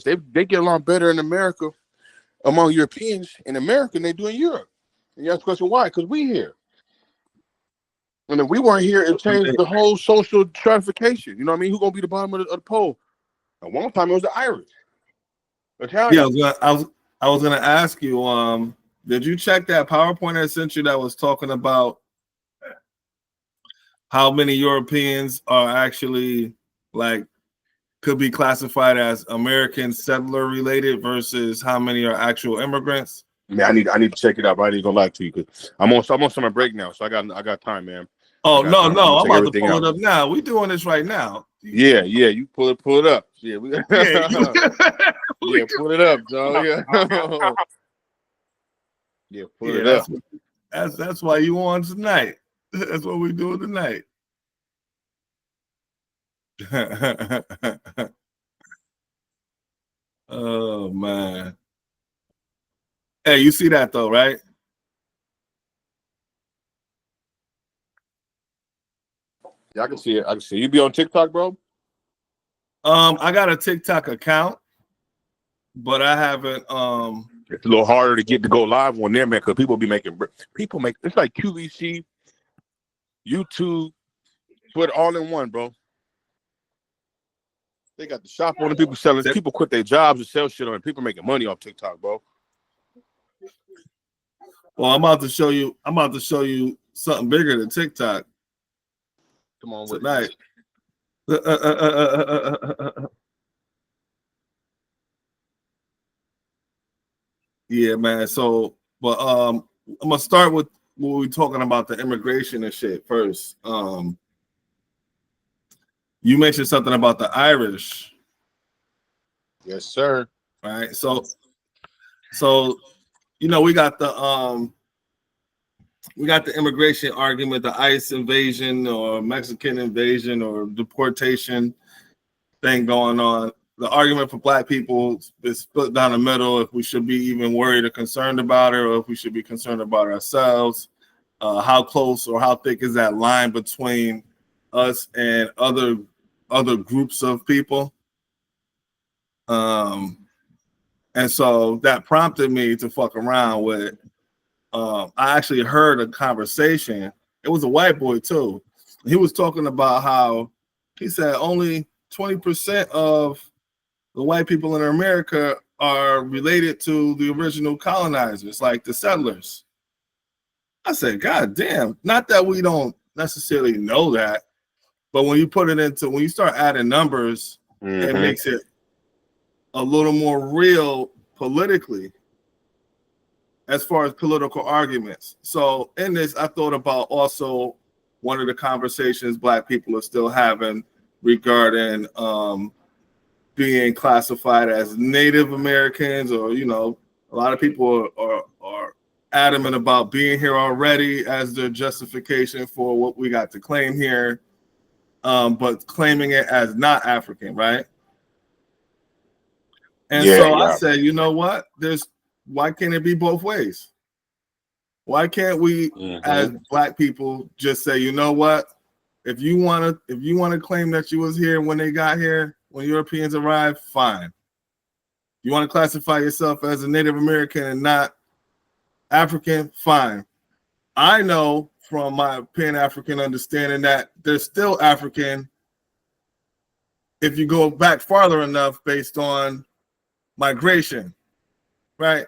They get along better in America among Europeans in America than they do in Europe. And you ask the question why? Because we here. And if we weren't here, it changed the whole social stratification. You know what I mean? Who's gonna be the bottom of the pole? At one time it was the Irish. Italian. Yeah, I was gonna ask you, did you check that PowerPoint I sent you that was talking about how many Europeans are actually like could be classified as American settler related versus how many are actual immigrants? Man, I need to check it out. But I ain't gonna lie to you because I'm on summer break now, so I got time, man. Oh no, time. I'm about to pull it up now. We doing this right now. Yeah, you pull it up. Yeah, yeah, pull it up, dog. Yeah, yeah, pull it up. That's why you on tonight. That's what we doing tonight. Oh man. Hey, you see that though, right? Yeah, I can see it. You be on TikTok, bro? I got a TikTok account, but I haven't. It's a little harder to get to go live on there, man, because people make it's like QVC, YouTube, Twitter, all in one, bro. They got the shop on the people selling. People quit their jobs to sell shit on it. People making money off TikTok, bro. Well, I'm about to show you something bigger than TikTok. Come on, tonight. Yeah, man. So, but I'm gonna start with what we're talking about, the immigration and shit first. You mentioned something about the Irish. Yes, sir. All right. So you know, we got the immigration argument, the ICE invasion or Mexican invasion or deportation thing going on. The argument for Black people is split down the middle if we should be even worried or concerned about it, or if we should be concerned about ourselves. How close or how thick is that line between us and other groups of people? And so that prompted me to fuck around with. I actually heard a conversation. It was a white boy too. He was talking about how he said only 20% of the white people in America are related to the original colonizers, like the settlers. I said, God damn, not that we don't necessarily know that, but when you start adding numbers, it makes it a little more real politically as far as political arguments. So in this, I thought about also one of the conversations Black people are still having regarding being classified as Native Americans, or, you know, a lot of people are adamant about being here already as their justification for what we got to claim here, but claiming it as not African, right? And I said, you know what? Why can't it be both ways? Why can't we, as Black people, just say, you know what? If you want to claim that you was here when they got here, when Europeans arrived, fine. You want to classify yourself as a Native American and not African, fine. I know from my Pan-African understanding that they're still African if you go back farther enough based on migration, right?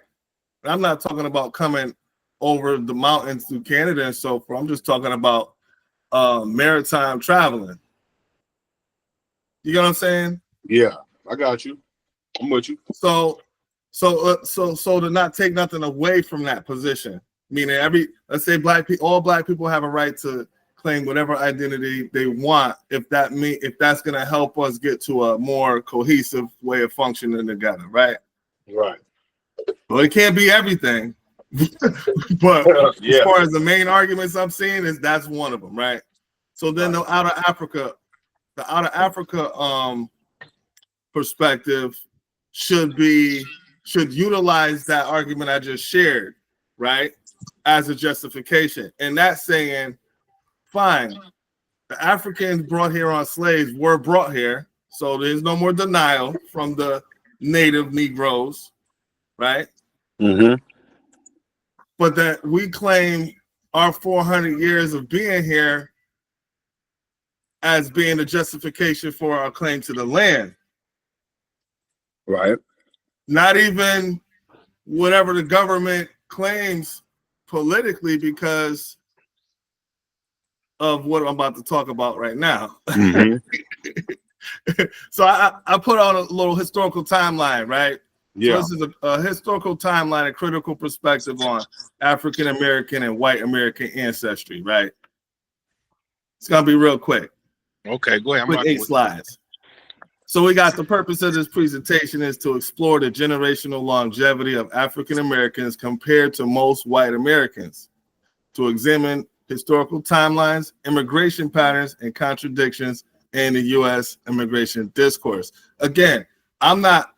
And I'm not talking about coming over the mountains through Canada and so forth. I'm just talking about maritime traveling. You know what I'm saying? Yeah, I got you. I'm with you. So to not take nothing away from that position, meaning let's say all black people have a right to claim whatever identity they want, if that's going to help us get to a more cohesive way of functioning together, right? Right. Well, it can't be everything, but as far as the main arguments I'm seeing that's one of them, right? So then the out of Africa perspective should utilize that argument I just shared, right, as a justification, and that's saying, fine, the Africans brought here on slaves were brought here, so there's no more denial from the native Negroes, right? Mm-hmm. But that we claim our 400 years of being here as being a justification for our claim to the land. Right. Not even whatever the government claims politically, because of what I'm about to talk about right now. Mm-hmm. So I put on a little historical timeline, right? Yeah. So this is a historical timeline, a critical perspective on African American and white American ancestry, right? It's gonna be real quick. Okay, go ahead. Quick 8 slides. So we got the purpose of this presentation is to explore the generational longevity of African Americans compared to most white Americans, to examine historical timelines, immigration patterns, and contradictions in the U.S. immigration discourse. Again, I'm not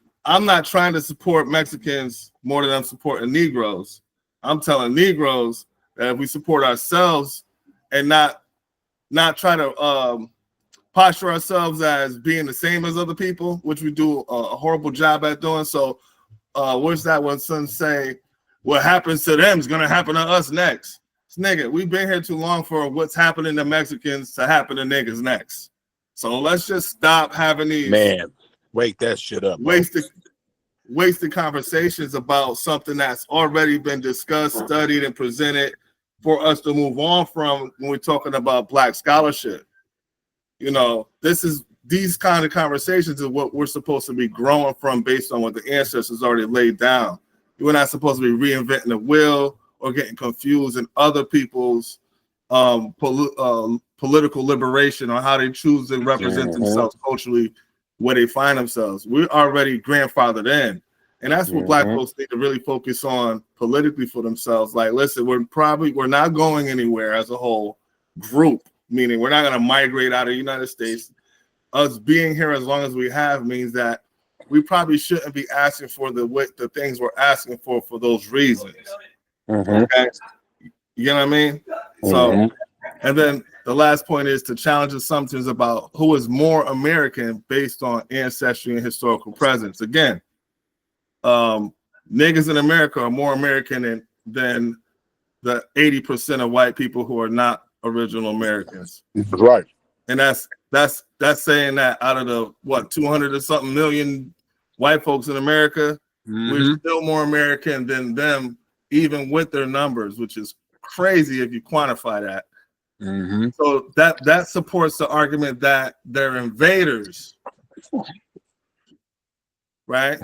trying to support Mexicans more than I'm supporting Negroes. I'm telling Negroes that if we support ourselves and not try to posture ourselves as being the same as other people, which we do a horrible job at doing. So what's that when some say, what happens to them is going to happen to us next? Nigga, we've been here too long for what's happening to Mexicans to happen to niggas next. So let's just stop having these wake that shit up. Wasted conversations about something that's already been discussed, studied, and presented for us to move on from when we're talking about Black scholarship. You know, these kind of conversations is what we're supposed to be growing from based on what the ancestors already laid down. We're not supposed to be reinventing the wheel or getting confused in other people's political liberation on how they choose to represent themselves culturally, where they find themselves. We're already grandfathered in. And that's what Black folks need to really focus on politically for themselves. Like, listen, we're not going anywhere as a whole group, meaning we're not going to migrate out of the United States. Us being here as long as we have means that we probably shouldn't be asking for the things we're asking for those reasons. Okay? You know what I mean? So, and then the last point is to challenge assumptions about who is more American based on ancestry and historical presence. Again, niggas in America are more American than the 80% of white people who are not original Americans. That's right. And that's saying that out of the 200 or something million white folks in America, we're still more American than them, even with their numbers, which is crazy if you quantify that. So that supports the argument that they're invaders, right?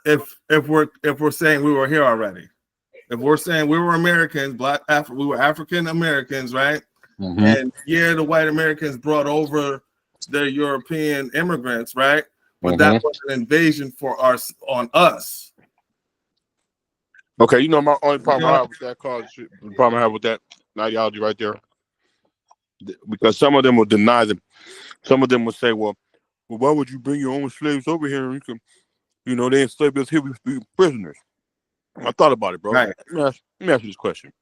If we're saying we were here already, if we're saying we were Americans, we were African Americans, right? And the white Americans brought over the European immigrants, right? But that was an invasion on us. Okay, you know my only problem I have with that the problem I have with that ideology right there, because some of them will deny them. Some of them will say, well, why would you bring your own slaves over here? And they enslaved us here, we be prisoners. I thought about it, bro. Right. Let me ask you this question.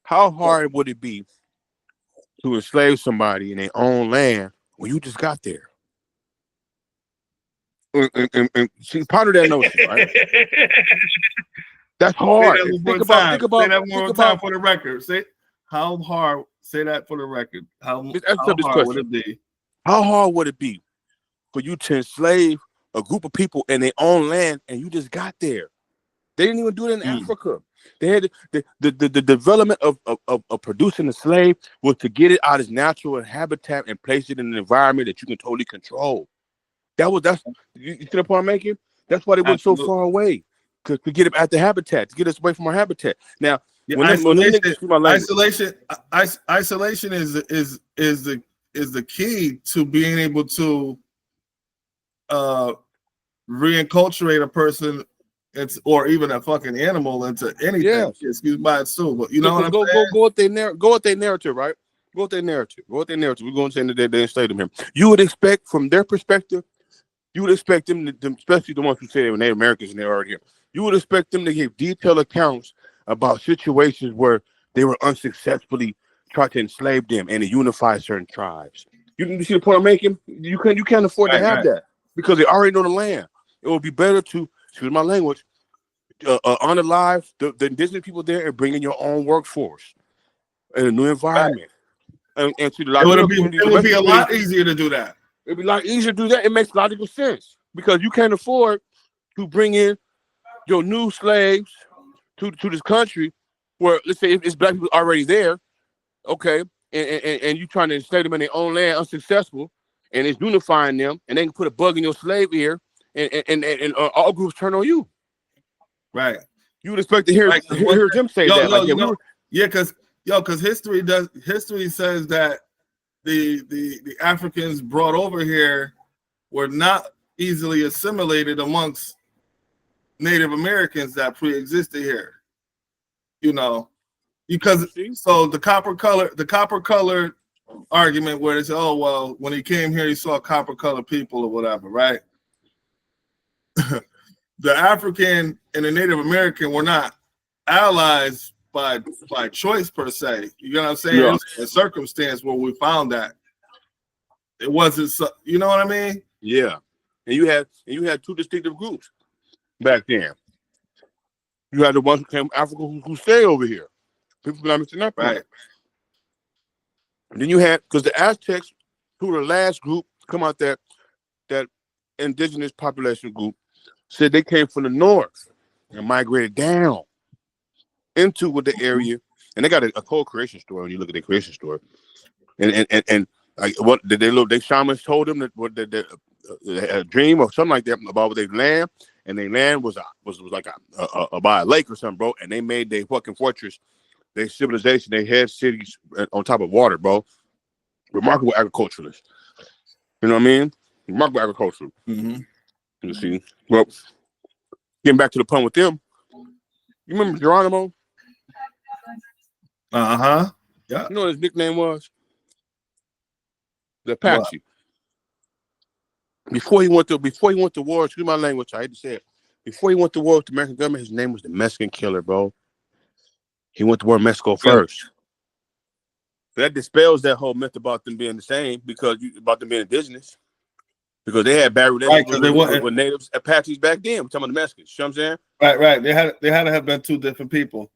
How hard would it be to enslave somebody in their own land when you just got there? And see, ponder that notion, right? That's hard. Think about say that one more time for the record. Say how hard. Say that for the record. How hard would it be? How hard would it be for you to enslave a group of people in their own land and you just got there? They didn't even do it in Africa. They had the development of producing a slave was to get it out of its natural habitat and place it in an environment that you can totally control. That's you see the point I'm making? That's why they went so far away. To get it at the habitat, to get us away from our habitat. Now, isolation is the key to being able to reinculturate a person, or even a fucking animal into anything. Yes. Excuse my soul, but you know what I'm saying? Go with their narrative, right? Go with their narrative. We're going to say that they enslaved him. You would expect, from their perspective, them, especially the ones who say they were Native Americans and they're already here. You would expect them to give detailed accounts about situations where they were unsuccessfully trying to enslave them and to unify certain tribes. You see the point I'm making? You can't afford to have that. because they already know the land. It would be better to, excuse my language, unalive the indigenous people there and bring in your own workforce in a new Right. environment. And to the Latino community, It the would be Mexican a community, lot easier to do that. it'd be a lot easier to do that. It makes logical sense because you can't afford to bring in your new slaves to this country where, let's say, if it's black people already there, okay, and you trying to enslave them in their own land, unsuccessful, and it's unifying them, and they can put a bug in your slave ear, and all groups turn on you. Right. You would expect to hear Right. hear them say that, like, yeah, we were. Yeah, because history says that the Africans brought over here were not easily assimilated amongst Native Americans that pre-existed here. You know, because so the copper colored argument where they say, oh well, when he came here, he saw copper colored people or whatever, right? The African and the Native American were not allies by choice per se. You know what I'm saying? Yeah. It was a circumstance where we found that. It wasn't so, you know what I mean? Yeah. And you had two distinctive groups back then. You had the ones who came from Africa who stay over here. People not missing that point. Right. And then you had, because the Aztecs, who were the last group to come out that indigenous population group, said they came from the north and migrated down into the area. And they got a whole creation story when you look at their creation story. And like what did they shamans told them that what they had a dream or something like that about their land, and their land was like by a lake or something, bro. And they made their fucking fortress, their civilization, they had cities on top of water, bro. Remarkable agriculturalists. You know what I mean? Remarkable agriculture. Mm-hmm. You see? Well, getting back to the pun with them, you remember Geronimo? Uh-huh. Yeah. You know what his nickname was? The Apache. What? Before he went to war, excuse my language, I hate to say it. Before he went to war with the American government, his name was the Mexican Killer, bro. He went to war in Mexico first. Yeah. So that dispels that whole myth about them being the same, about them being indigenous. Because they had bad relations with natives, Apaches back then. We're talking about the Mexicans. You know what I'm saying? Right. They had to have been two different people.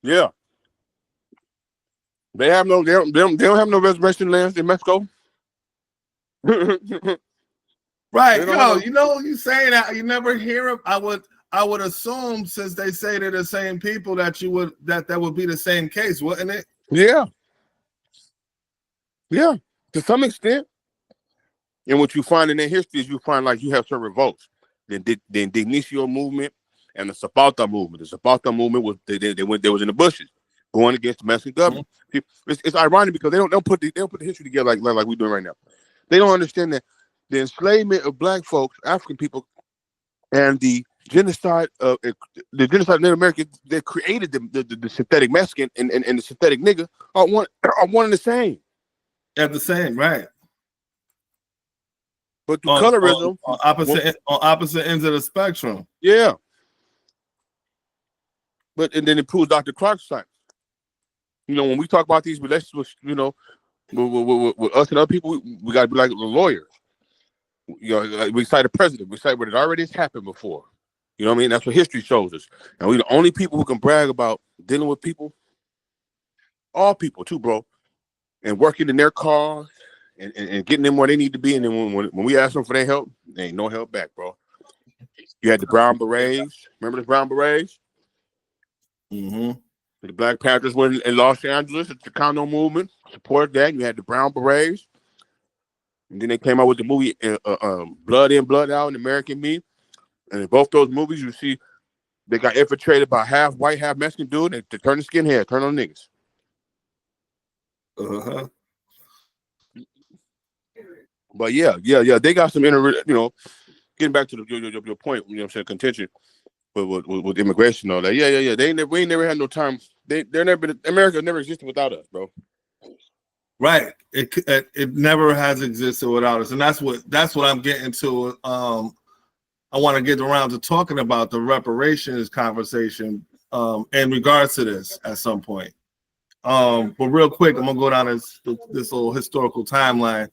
Yeah. They don't have no reservation lands in Mexico. Right. Yo, you know, you saying that you never hear of. I would assume, since they say they're the same people, that would be the same case, wouldn't it? Yeah. Yeah. To some extent. And what you find in their history is you find like you have certain revolts. The Indignitio movement and the Zapata movement. The Zapata movement was they was in the bushes going against the Mexican government. Mm-hmm. It's ironic because they don't put the history together like we're doing right now. They don't understand that the enslavement of black folks, African people, and the genocide of Native Americans that created the synthetic Mexican and the synthetic nigga are one and the same. They're the same, right? But through colorism, on opposite ends of the spectrum. Yeah. And then it proves Dr. Clark's side. You know, when we talk about these relationships, you know, with us and other people, we got to be like lawyers. You know, like we cite a president. We cite what it already has happened before. You know what I mean? That's what history shows us. And we're the only people who can brag about dealing with people, all people too, bro, and working in their cause and getting them where they need to be. And then when we ask them for their help, there ain't no help back, bro. You had the Brown Berets. Remember the Brown Berets? Mm-hmm. The Black Panthers were in Los Angeles. It's the Chicano movement. Support that. You had the Brown Berets. And then they came out with the movie Blood In, Blood Out, and American Me. And in both those movies, you see they got infiltrated by half white, half Mexican dude. They turn the skinhead, turn on niggas. Uh-huh. But yeah. They got some getting back to your point, you know what I'm saying, contention with immigration and all that. Yeah. We ain't never had no time. America never existed without us, bro. Right. It never has existed without us. And that's what I'm getting to. I want to get around to talking about the reparations conversation in regards to this at some point. But real quick, I'm gonna go down this little historical timeline.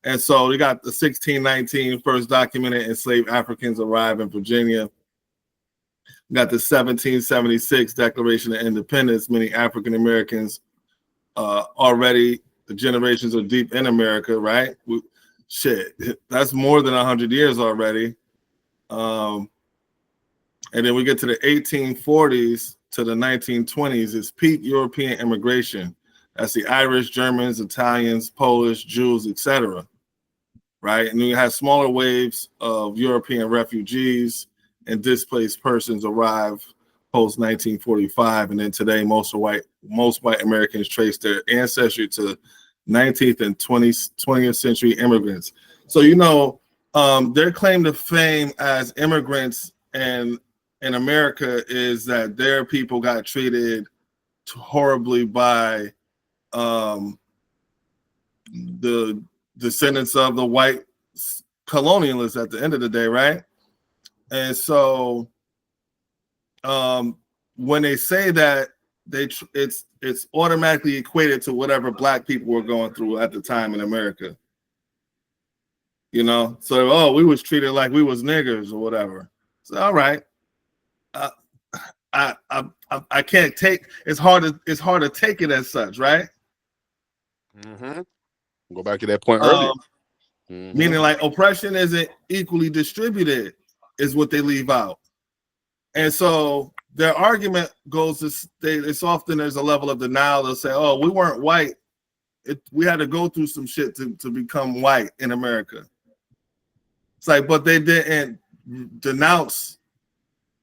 And so we got the 1619 first documented enslaved Africans arrive in Virginia. We got the 1776 Declaration of Independence, many African Americans already, the generations are deep in America, right? Shit, that's more than 100 years already. And then we get to the 1840s to the 1920s, it's peak European immigration. That's the Irish, Germans, Italians, Polish, Jews, etc. Right? And then you have smaller waves of European refugees and displaced persons arrive post 1945, and then today most white Americans trace their ancestry to 19th and 20th century immigrants. So their claim to fame as immigrants and in America is that their people got treated horribly by the descendants of the white colonialists at the end of the day, right? And so when they say that, it's automatically equated to whatever black people were going through at the time in America. So we was treated like we was niggers or whatever. So all right, I can't take. It's hard to take it as such, right? Mm-hmm. Go back to that point earlier. Meaning like oppression isn't equally distributed is what they leave out. And so their argument goes to it's often there's a level of denial. They'll say, oh, we weren't white. We had to go through some shit to become white in America. It's like, but they didn't denounce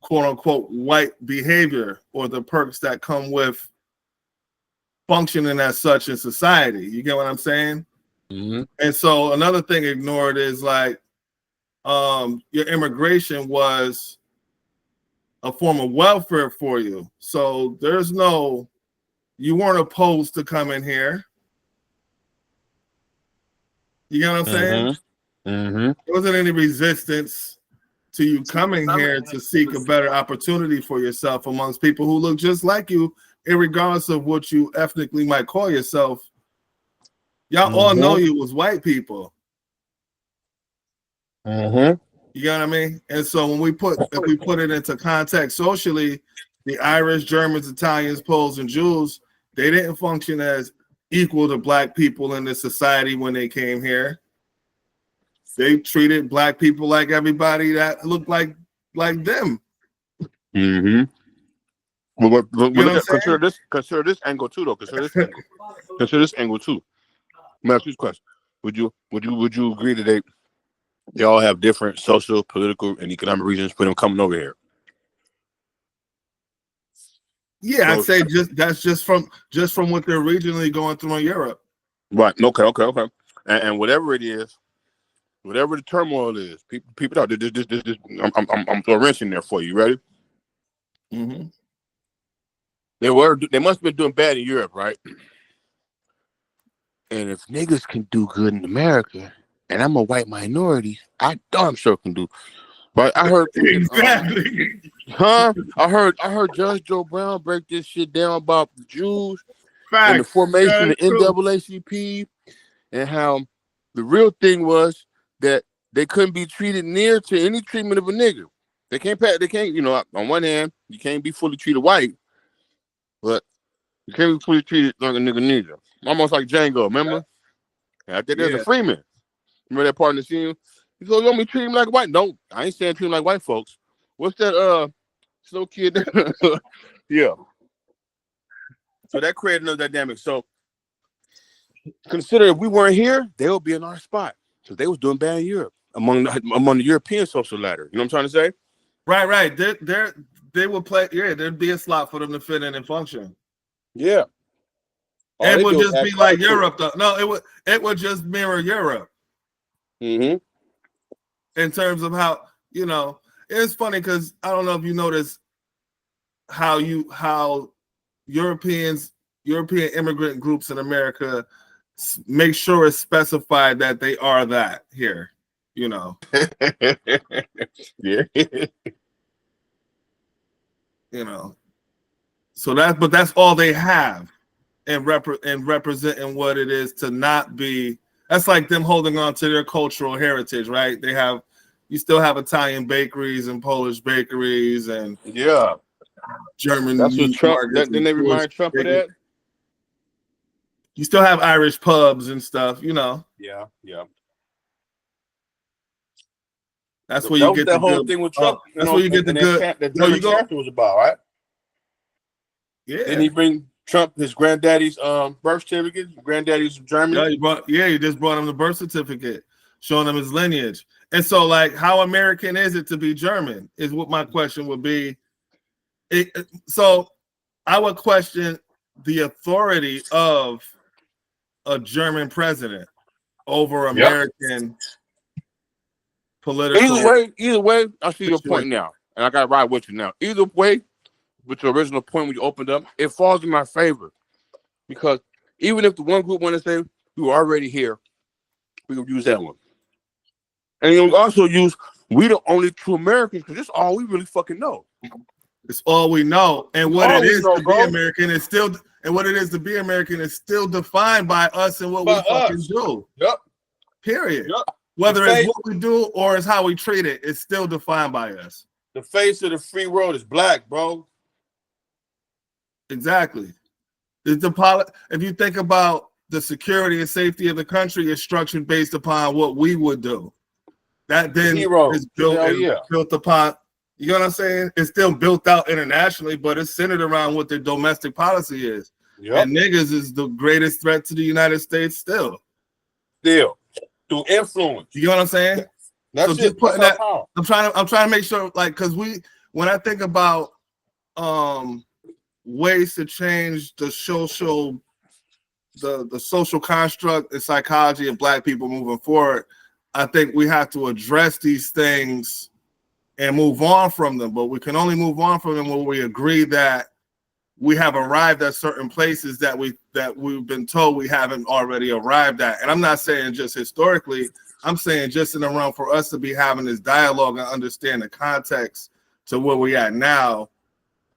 quote unquote white behavior or the perks that come with functioning as such in society. You get what I'm saying? Mm-hmm. And so another thing ignored is like your immigration was a form of welfare for you. So you weren't opposed to coming here. You get what I'm saying? Mm-hmm. There wasn't any resistance to you coming here to seek a better opportunity for yourself amongst people who look just like you, irregardless of what you ethnically might call yourself. Y'all all know you was white people. Mm-hmm. You know what I mean? And so when if we put it into context socially, the Irish, Germans, Italians, Poles, and Jews, they didn't function as equal to black people in this society when they came here. They treated black people like everybody that looked like them. Mm-hmm. But consider this angle too, though. Consider this angle too. Let me ask you this question: Would you agree that they all have different social, political, and economic reasons for them coming over here? Yeah, I'd say that's just from what they're regionally going through in Europe. Right. Okay. And whatever it is, whatever the turmoil is, people out there. I'm throwing a wrench in there for you. Ready? Mm-hmm. They must have been doing bad in Europe, right? And if niggas can do good in America, and I'm a white minority, I darn sure can do. But I heard exactly. I heard Judge Joe Brown break this shit down about the Jews and the formation of NAACP, and how the real thing was that they couldn't be treated near to any treatment of a nigga. They can't, on one hand, you can't be fully treated white, but you can't be fully treated like a nigga neither. Almost like Django, remember? And I think there's a Freeman. Remember that part in the scene? He goes, you want me to treat him like white? No, I ain't saying treat him like white folks. What's that slow kid? Yeah. So that created another dynamic. So consider if we weren't here, they would be in our spot. So they was doing bad in Europe among the European social ladder. You know what I'm trying to say? Right. They would play. Yeah, there'd be a slot for them to fit in and function. Yeah. It would just be like Europe, though. No, it would just mirror Europe. Mm-hmm. In terms of how it's funny because I don't know if you notice how European immigrant groups in America make sure it's specified that they are that here. Yeah. So that's all they have in representing what it is to not be. That's like them holding on to their cultural heritage, right? You still have Italian bakeries and Polish bakeries and German That's what meat Trump. markets Didn't and they Jewish remind Trump of bakeries. that? You still have Irish pubs and stuff, you know. Yeah. That's That where you was get that the whole good. thing with Trump. That's where you get the good. That No, German you go. chapter was about, right? Yeah. Didn't he bring Trump his granddaddy's birth certificate? Granddaddy's from Germany. You just brought him the birth certificate, showing him his lineage. And so, like, how American is it to be German? Is what my question would be. So, I would question the authority of a German president over American political. Either way, I see your point situation. now, and I got to ride with you now. Either way, with your original point when you opened up, it falls in my favor because even if the one group want to say we were already here, we can use that one, and then we also use we the only true Americans because this is all we really fucking know. It's all we know, and It's what all it we is know, to bro. be American is still, and what it is to be American is still defined by us and what we fucking do. Yep. Period. Yep. Whether it's what we do or it's how we treat it, it's still defined by us. The face of the free world is black, bro. Exactly. If you think about the security and safety of the country, it's structured based upon what we would do. That then is built upon. You know what I'm saying? It's still built out internationally, but it's centered around what their domestic policy is. Yep. And niggas is the greatest threat to the United States still. Through influence. You know what I'm saying? That's so it. Putting that, I'm trying to make sure, like, because when I think about ways to change the social construct and psychology of Black people moving forward, I think we have to address these things and move on from them. But we can only move on from them when we agree that we have arrived at certain places that we've been told we haven't already arrived at. And I'm not saying just historically, I'm saying just in the realm for us to be having this dialogue and understand the context to where we're at now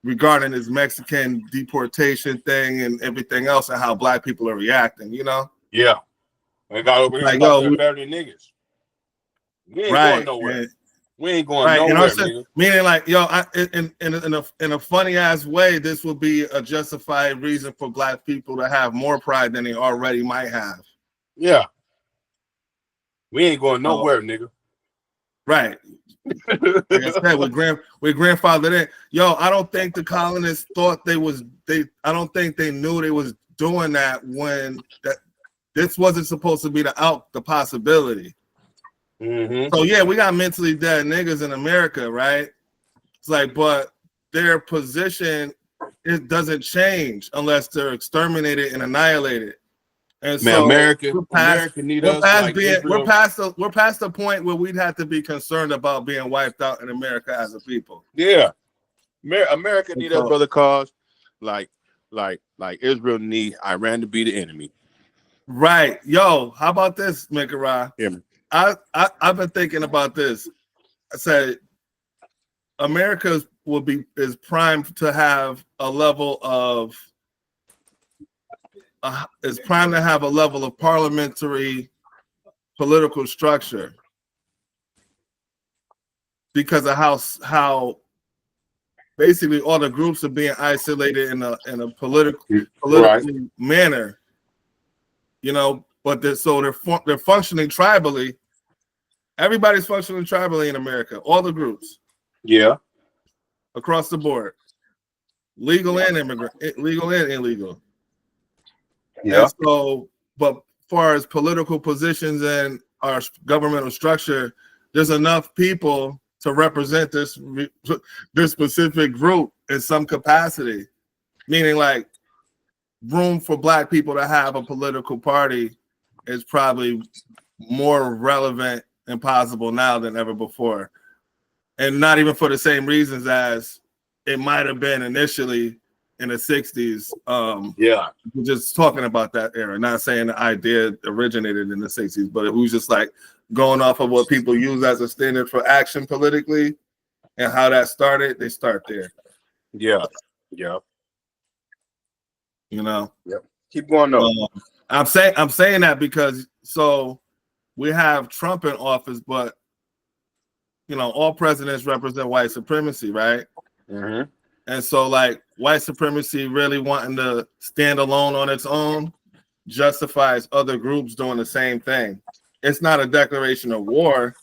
regarding this Mexican deportation thing and everything else and how Black people are reacting, you know? Yeah. They got over here better than niggas. We ain't going nowhere. We ain't going nowhere, nigga. Meaning, like, in a funny ass way, this would be a justified reason for Black people to have more pride than they already might have. Yeah. We ain't going nowhere, nigga. Right. Like I said, we're grandfathered in. Yo, I don't think the colonists thought I don't think they knew they was doing that when this wasn't supposed to be the possibility. Mm-hmm. So yeah, we got mentally dead niggas in America, right? It's like, but their position doesn't change unless they're exterminated and annihilated. And man, so America need us. We're past the point where we'd have to be concerned about being wiped out in America as a people. Yeah, America need us, brother. Cause like Israel need Iran to be the enemy. Right, yo. How about this, Mikarai? Yeah. I've been thinking about this. I said America is primed to have a level of parliamentary political structure because of how basically all the groups are being isolated in a political manner, you know. But they're functioning tribally. Everybody's functioning tribally in America. All the groups. Yeah. Across the board. Legal and immigrant, legal and illegal. Yeah. And so, but as far as political positions and our governmental structure, there's enough people to represent this specific group in some capacity. Meaning, like, room for Black people to have a political party is probably more relevant and possible now than ever before. And not even for the same reasons as it might have been initially in the 60s. We're just talking about that era, not saying the idea originated in the 60s, but it was just like going off of what people use as a standard for action politically and how that started, they start there. Yeah. You know? Yep. Keep going though. I'm saying that because So we have Trump in office, but all presidents represent white supremacy, right? Mm-hmm. And so, like, white supremacy really wanting to stand alone on its own justifies other groups doing the same thing. It's not a declaration of war.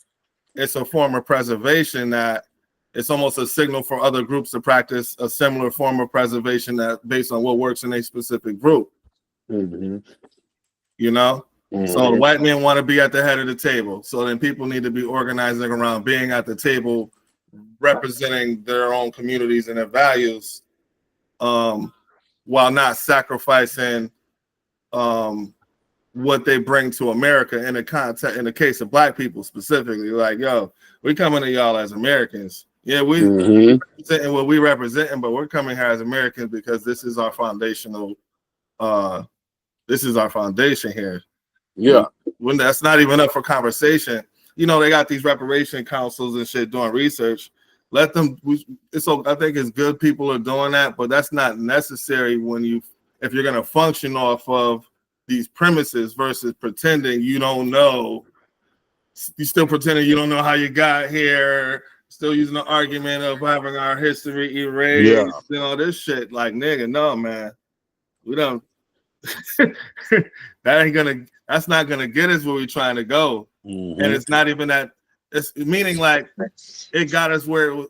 It's a form of preservation that it's almost a signal for other groups to practice a similar form of preservation that based on what works in a specific group. Mm-hmm. So the white men want to be at the head of the table. So then people need to be organizing around being at the table, representing their own communities and their values, while not sacrificing what they bring to America in the case of black people specifically. Like, yo, we coming to y'all as Americans. Yeah, we representing what we representing, but we're coming here as Americans because this is our foundational. This is our foundation here. Yeah. When that's not even up for conversation, they got these reparation councils and shit doing research. Let them. I think it's good people are doing that, but that's not necessary if you're gonna function off of these premises versus pretending you don't know. You still pretending you don't know how you got here. Still using the argument of having our history erased. This shit. Like, nigga, no, man. We don't. That's not gonna get us where we're trying to go. And it's not even that. It's meaning like it got us where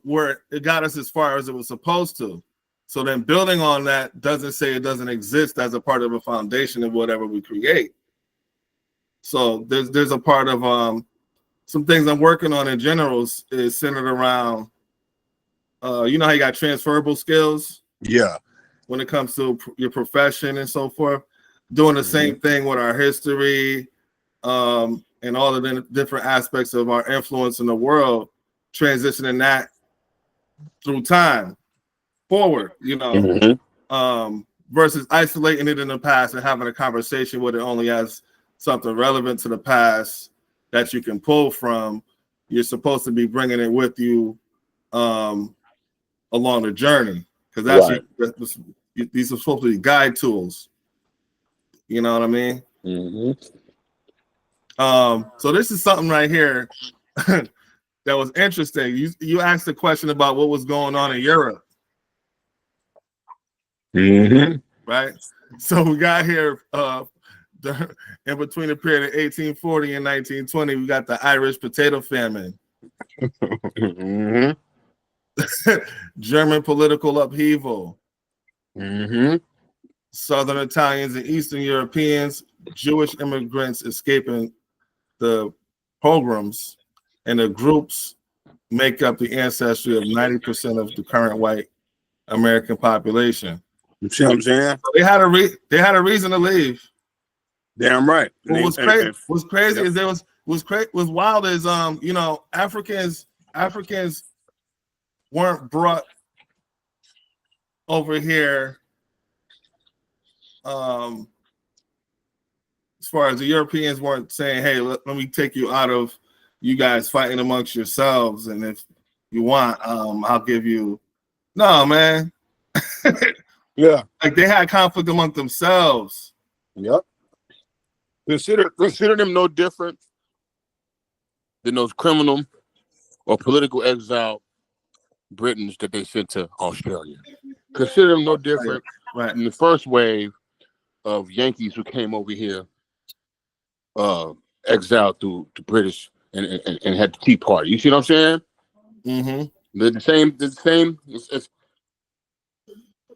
it got us as far as it was supposed to. So then building on that doesn't say it doesn't exist as a part of a foundation of whatever we create. So there's a part of some things I'm working on in general is centered around how you got transferable skills. Yeah. When it comes to your profession and so forth, doing the same thing with our history, and all of the different aspects of our influence in the world, transitioning that through time forward, versus isolating it in the past and having a conversation with it only as something relevant to the past that you can pull from. You're supposed to be bringing it with you along the journey, because these are supposed to be guide tools. You know what I mean? So this is something right here that was interesting. You asked a question about what was going on in Europe. Right? So we got here in between the period of 1840 and 1920, we got the Irish potato famine. German political upheaval. Southern Italians and Eastern Europeans, Jewish immigrants escaping the pogroms, and the groups make up the ancestry of 90% of the current white American population. You see what I'm saying? So they had a reason to leave. Damn right. What's crazy is was wild is Africans weren't brought over here as far as the Europeans weren't saying, hey, let me take you out of you guys fighting amongst yourselves, and if you want, I'll give you. No, man. Yeah. Like they had conflict among themselves. Yep. Consider them no different than those criminal or political exile Britons that they sent to Australia. Consider them no different than the first wave of Yankees who came over here, exiled through the British and had the Tea Party. You see what I'm saying? They're the same.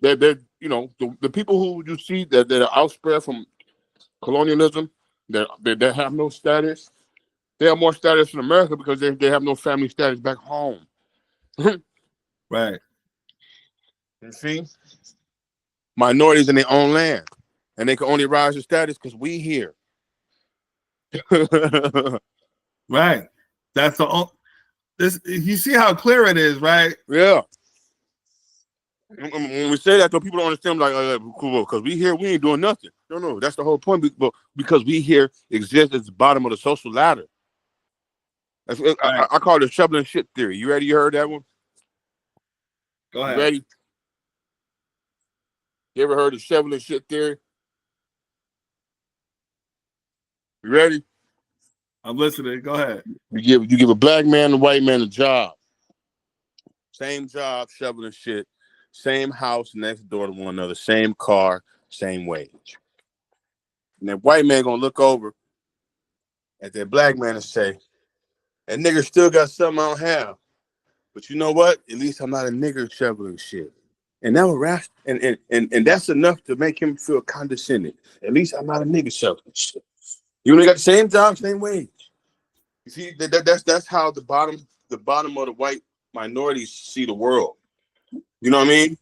They're the people who you see that are outspread from colonialism, that have no status. They have more status in America because they have no family status back home. Right. You see? Minorities in their own land. And they can only rise to status because we here. Right. That's you see how clear it is, right? Yeah. When we say that, though, people don't understand, like, cool, because we here, we ain't doing nothing. No, that's the whole point. Because we here exist at the bottom of the social ladder. I call it the shoveling shit theory. You ready? You heard that one? Go ahead. You ready? You ever heard of shoveling shit theory? You ready? I'm listening. Go ahead. You give a black man and a white man a job. Same job, shoveling shit. Same house next door to one another. Same car, same wage. And that white man gonna look over at that black man and say, that nigga still got something I don't have. But you know what? At least I'm not a nigger shoveling shit. And that would and that's enough to make him feel condescending. At least I'm not a nigger shoveling shit. You only got the same job, same wage. You see, that's how the bottom of the white minorities see the world. You know what I mean?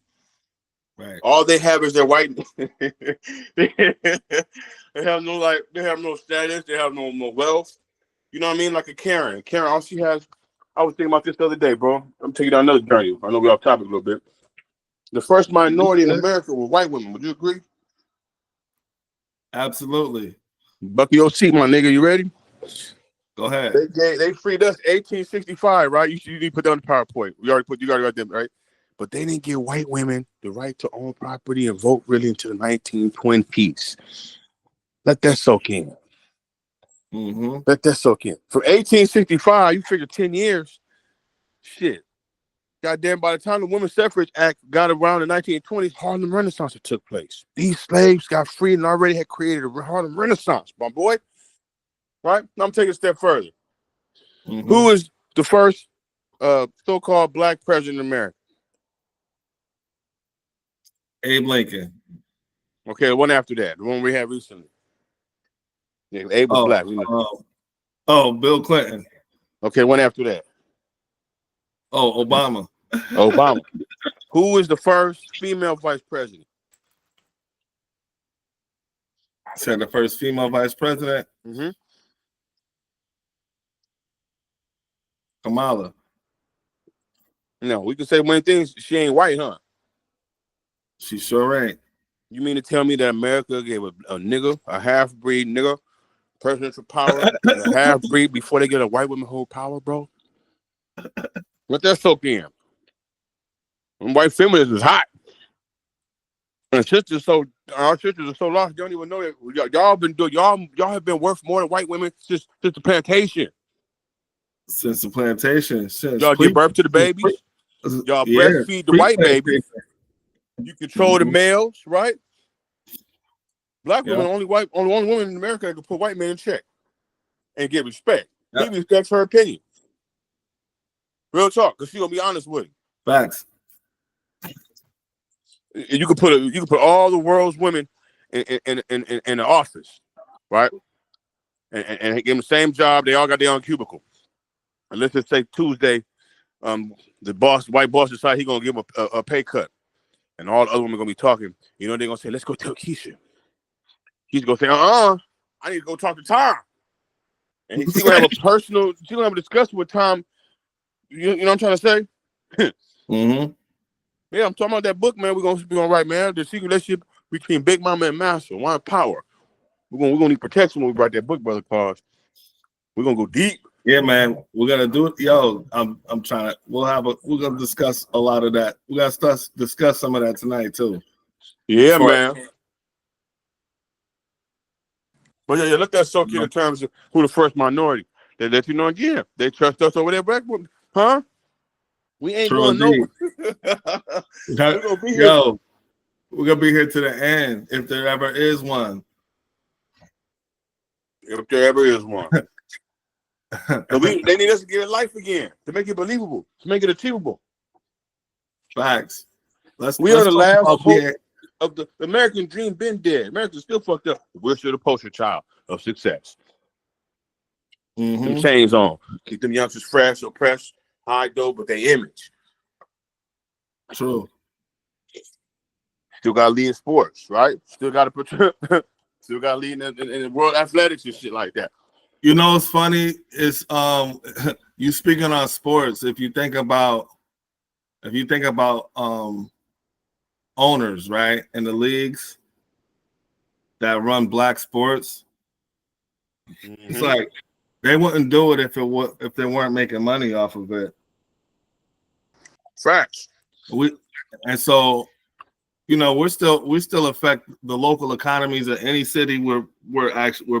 Right. All they have is their white. They have no status. They have no wealth. You know what I mean? Like a Karen. Karen, all she has. I was thinking about this the other day, bro. I'm taking you down another journey. I know we're off topic a little bit. The first minority in America were white women. Would you agree? Absolutely. Buckle your seat, my nigga. You ready? Go ahead. They freed us 1865, right? You need to put that on the PowerPoint. You already got them, right? But they didn't give white women the right to own property and vote really until the 1920s. Let that soak in. Mm-hmm. Let that soak in. From 1865, you figure 10 years. Shit. Goddamn, by the time the Women's Suffrage Act got around in the 1920s, Harlem Renaissance took place. These slaves got freed and already had created a Harlem Renaissance, my boy. Right? Now I'm taking a step further. Mm-hmm. Who is the first so-called black president in America? Abe Lincoln. Okay, the one after that, the one we had recently. Yeah, Abe was black. Bill Clinton. Okay, one after that. Oh, Obama. Obama. Who is the first female vice president? Said the first female vice president. Mm-hmm. Kamala. No, we can say many things. She ain't white, huh? She sure ain't. You mean to tell me that America gave a nigga, a half-breed nigga, presidential power, and a half-breed before they get a white woman hold power, bro? Let that soak in. And white feminism is hot. And our sisters are so lost, you don't even know that y'all have been worth more than white women since the plantation. Since the plantation. Since y'all give birth to the babies. Y'all breastfeed the white babies. You control the males, right? Black women, only woman in America that can put white men in check and get respect. He respects her opinion. Real talk, because she gonna be honest with him. Facts. You could put all the world's women in the office, right? And give them the same job. They all got their own cubicle. And let's just say Tuesday, the white boss decide he gonna give them a pay cut, and all the other women are gonna be talking. You know they're gonna say, "Let's go tell Keisha." He's gonna say, I need to go talk to Tom. And she's gonna have she's gonna have a discussion with Tom. You know what I'm trying to say? Mm-hmm. Yeah, I'm talking about that book, man. We're gonna write, man. The secret relationship between Big Mama and Master. One power. We're gonna need protection when we write that book, brother Cause. We're gonna go deep. Yeah, man. We're gonna do it. Yo, I'm trying to. We're gonna discuss a lot of that. We gotta discuss some of that tonight too. Yeah, man. But yeah, let that soak in terms of who the first minority. They let you know again. They trust us over their black women, huh? We ain't going nowhere. We're gonna be here. Yo, we're gonna be here to the end if there ever is one. If there ever is one. They need us to get a life again, to make it believable, to make it achievable. Facts. We are the last hope of the American dream. Been dead. America's still fucked up. We're still the poster child of success. Mm-hmm. Them chains on. Keep them youngsters fresh, oppressed, high dough, but they image. True. Still got to lead in sports, right? Still got to still got to lead in world athletics and shit like that. You know what's funny is you speaking on sports. If you think about owners, right, in the leagues that run black sports, it's like they wouldn't do it if they weren't making money off of it. Facts. So we still affect the local economies of any city we're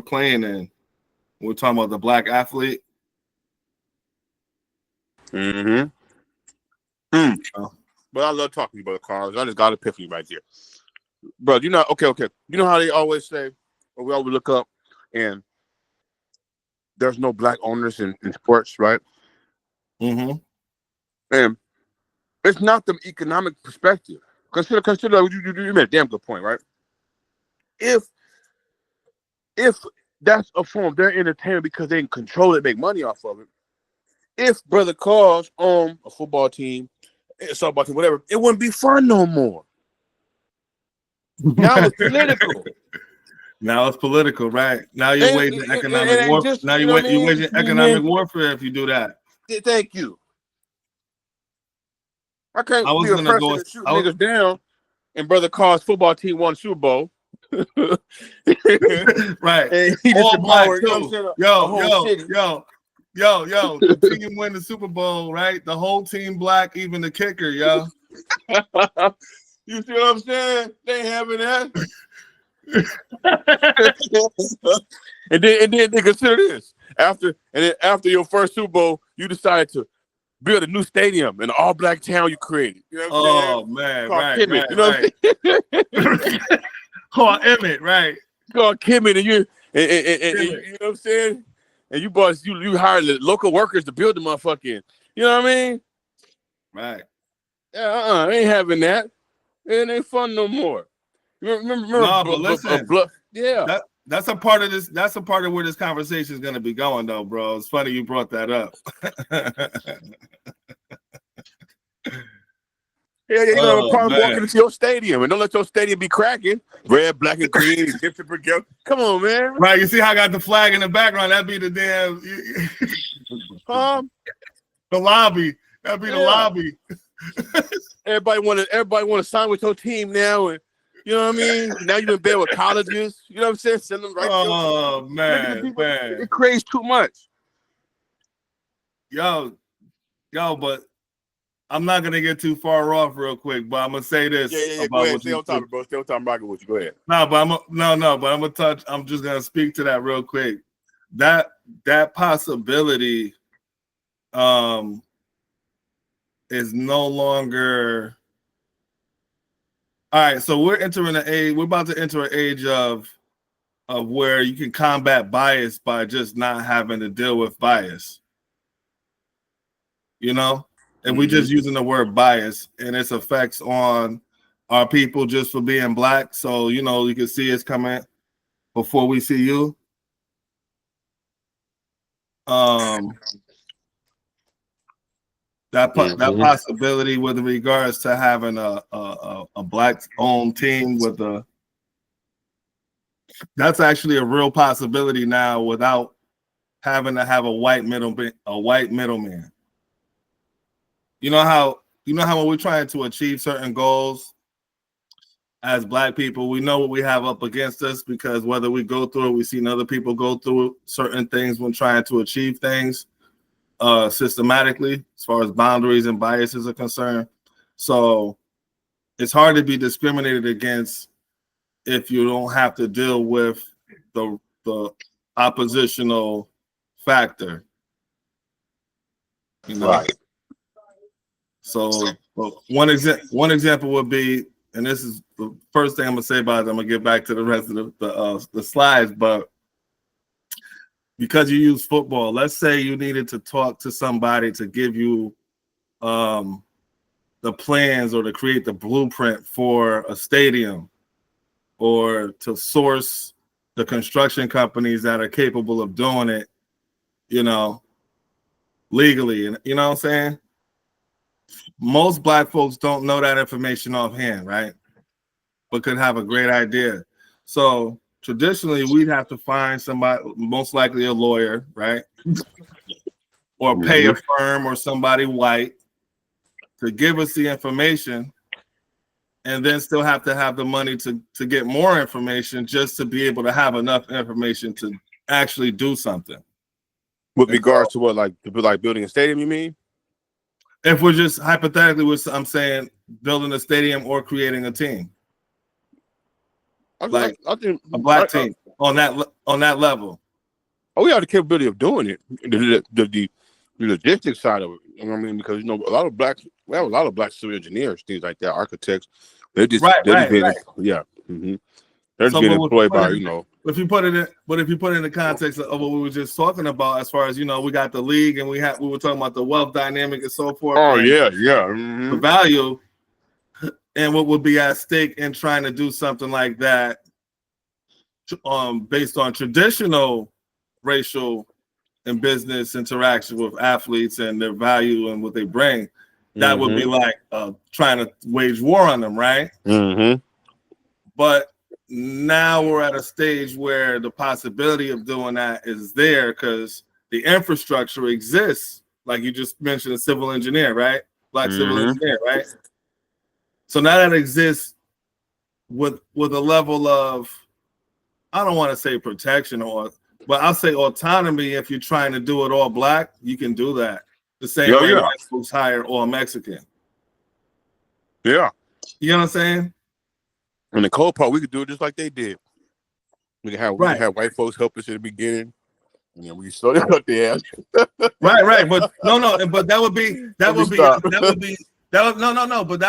playing in. We're talking about the black athlete. Mm-hmm. Oh. But I love talking to you, brother Carlos. I just got an epiphany right there. Bro, you know, okay. You know how they always say, or we always look up, and there's no black owners in sports, right? Mm-hmm. And it's not the economic perspective. Consider you made a damn good point, right? If that's a form of their entertainment because they can control it, make money off of it. If Brother Carl's on a football team, a softball team, whatever, it wouldn't be fun no more. Now it's political. Now it's political, right? Now you're waging economic warfare. Now you're waging economic warfare if you do that. Thank you. I can't be a person and shoot niggas down, and Brother Carl's football team won Super Bowl. Right. And he just empowered, Yo, the team win the Super Bowl, right? The whole team black, even the kicker, yo. You see what I'm saying? They ain't having that. and then consider this. After your first Super Bowl, you decided to build a new stadium in an all-black town you created. You know what I'm saying? Man, called right, Kemet, right, you know right. What I'm saying? Called Emmett, right? Called Kemet, and you know what I'm saying? And you hired the local workers to build the motherfucking. You know what I mean? Right. Yeah, ain't having that. It ain't fun no more. Remember no, but listen, yeah. That's a part of this. That's a part of where this conversation is going to be going, though, bro. It's funny you brought that up. Yeah, you're gonna have a problem walking into your stadium, and don't let your stadium be cracking. Red, black, and green. Come on, man. Right, you see how I got the flag in the background? That'd be the damn the lobby. That'd be the lobby. Everybody want to sign with your team now, and you know what I mean. Now you're in bed with colleges. You know what I'm saying? Send them right. Oh man. It creates too much. Yo, but I'm not gonna get too far off real quick, but I'm gonna say this. Yeah. Go ahead. Stay on topic, bro. Stay on topic. I'm rocking with you. Go ahead. No, but I'm just gonna speak to that real quick. That possibility is no longer. All right, so we're about to enter an age of where you can combat bias by just not having to deal with bias. You know? And we just using the word bias and its effects on our people just for being black. So, you know, you can see it's coming before we see you. That possibility with regards to having a black owned team that's actually a real possibility now without having to have a white middleman. You know how when we're trying to achieve certain goals as black people, we know what we have up against us because whether we go through it, we've seen other people go through certain things when trying to achieve things systematically as far as boundaries and biases are concerned. So it's hard to be discriminated against if you don't have to deal with the oppositional factor. You know? Right. So one example would be, and this is the first thing I'm gonna say about it. I'm gonna get back to the rest of the slides, but because you use football, let's say you needed to talk to somebody to give you the plans or to create the blueprint for a stadium, or to source the construction companies that are capable of doing it, you know, legally, and you know what I'm saying. Most black folks don't know that information offhand, right? But could have a great idea. So traditionally, we'd have to find somebody, most likely a lawyer, right? Or pay a firm or somebody white to give us the information, and then still have to have the money to get more information just to be able to have enough information to actually do something. With regards to what, like building a stadium, you mean? If we're just hypothetically, I'm saying building a stadium or creating a team, I think a black team on that level. Oh, we have the capability of doing it. The logistics side of it. You know what I mean? Because we have a lot of black civil engineers, things like that, architects. They're just getting, yeah. Mm-hmm. They're just getting employed by, If you put it in the context of what we were just talking about, as far as we got the league and we were talking about the wealth dynamic and so forth. Oh yeah. Mm-hmm. The value and what would be at stake in trying to do something like that, based on traditional racial and business interaction with athletes and their value and what they bring, that would be like trying to wage war on them, right? Mm-hmm. But now we're at a stage where the possibility of doing that is there because the infrastructure exists. Like you just mentioned, a civil engineer, right? Black civil engineer, right? So now that exists with a level of, I don't want to say protection but I'll say autonomy. If you're trying to do it all black, you can do that. The same way white folks hire all Mexican. Yeah. You know what I'm saying? And the cold part, we could do it just like they did. We can have white folks help us in the beginning, and then we slowly cut their ass. Right. But but that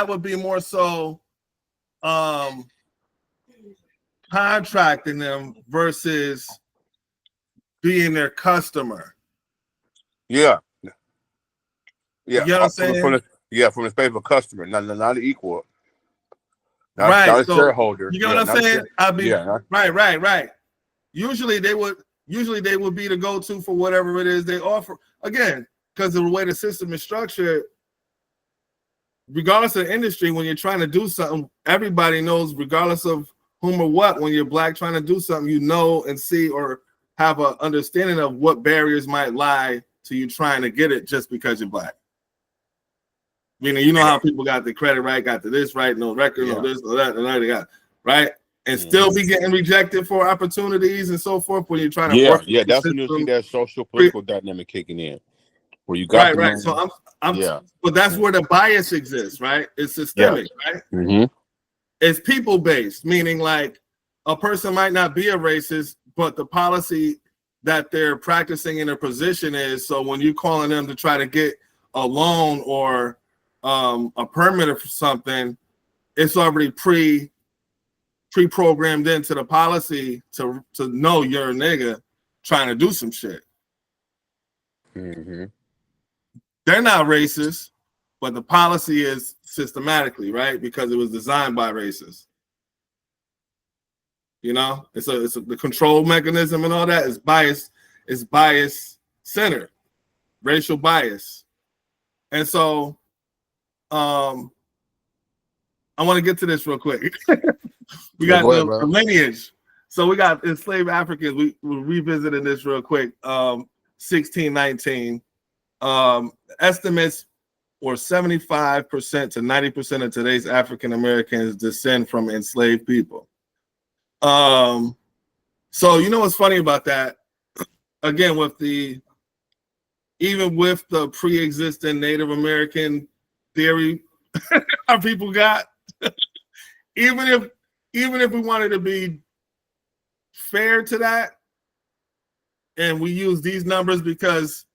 would be more so contracting them versus being their customer. Yeah. You know what I'm saying? From the space of a customer, not equal. Not a shareholder. You know what I'm saying? Right. Usually they would be the go-to for whatever it is they offer. Again, because of the way the system is structured, regardless of the industry, when you're trying to do something, everybody knows, regardless of whom or what, when you're black trying to do something, you know and see or have an understanding of what barriers might lie to you trying to get it just because you're black. Meaning, how people got the credit right, got the this right, no record, no this, no that, no that, they got right, and still be getting rejected for opportunities and so forth when you're trying to work. Yeah, that's when you see that social political dynamic kicking in, where you got right. So but that's where the bias exists, right? It's systemic, right? Mm-hmm. It's people based, meaning like a person might not be a racist, but the policy that they're practicing in their position is. So when you're calling them to try to get a loan or a permit for something, it's already pre-programmed into the policy to know you're a nigga trying to do some shit. Mm-hmm. They're not racist, but the policy is systematically, right? Because it was designed by racists. The control mechanism and all that is bias centered, racial bias. And so I want to get to this real quick. We got the lineage. So we got enslaved Africans. We're revisiting this real quick. 1619. Estimates or 75% to 90% of today's African Americans descend from enslaved people. So what's funny about that? Again, even with the pre-existing Native American theory our people got, even if we wanted to be fair to that, and we use these numbers because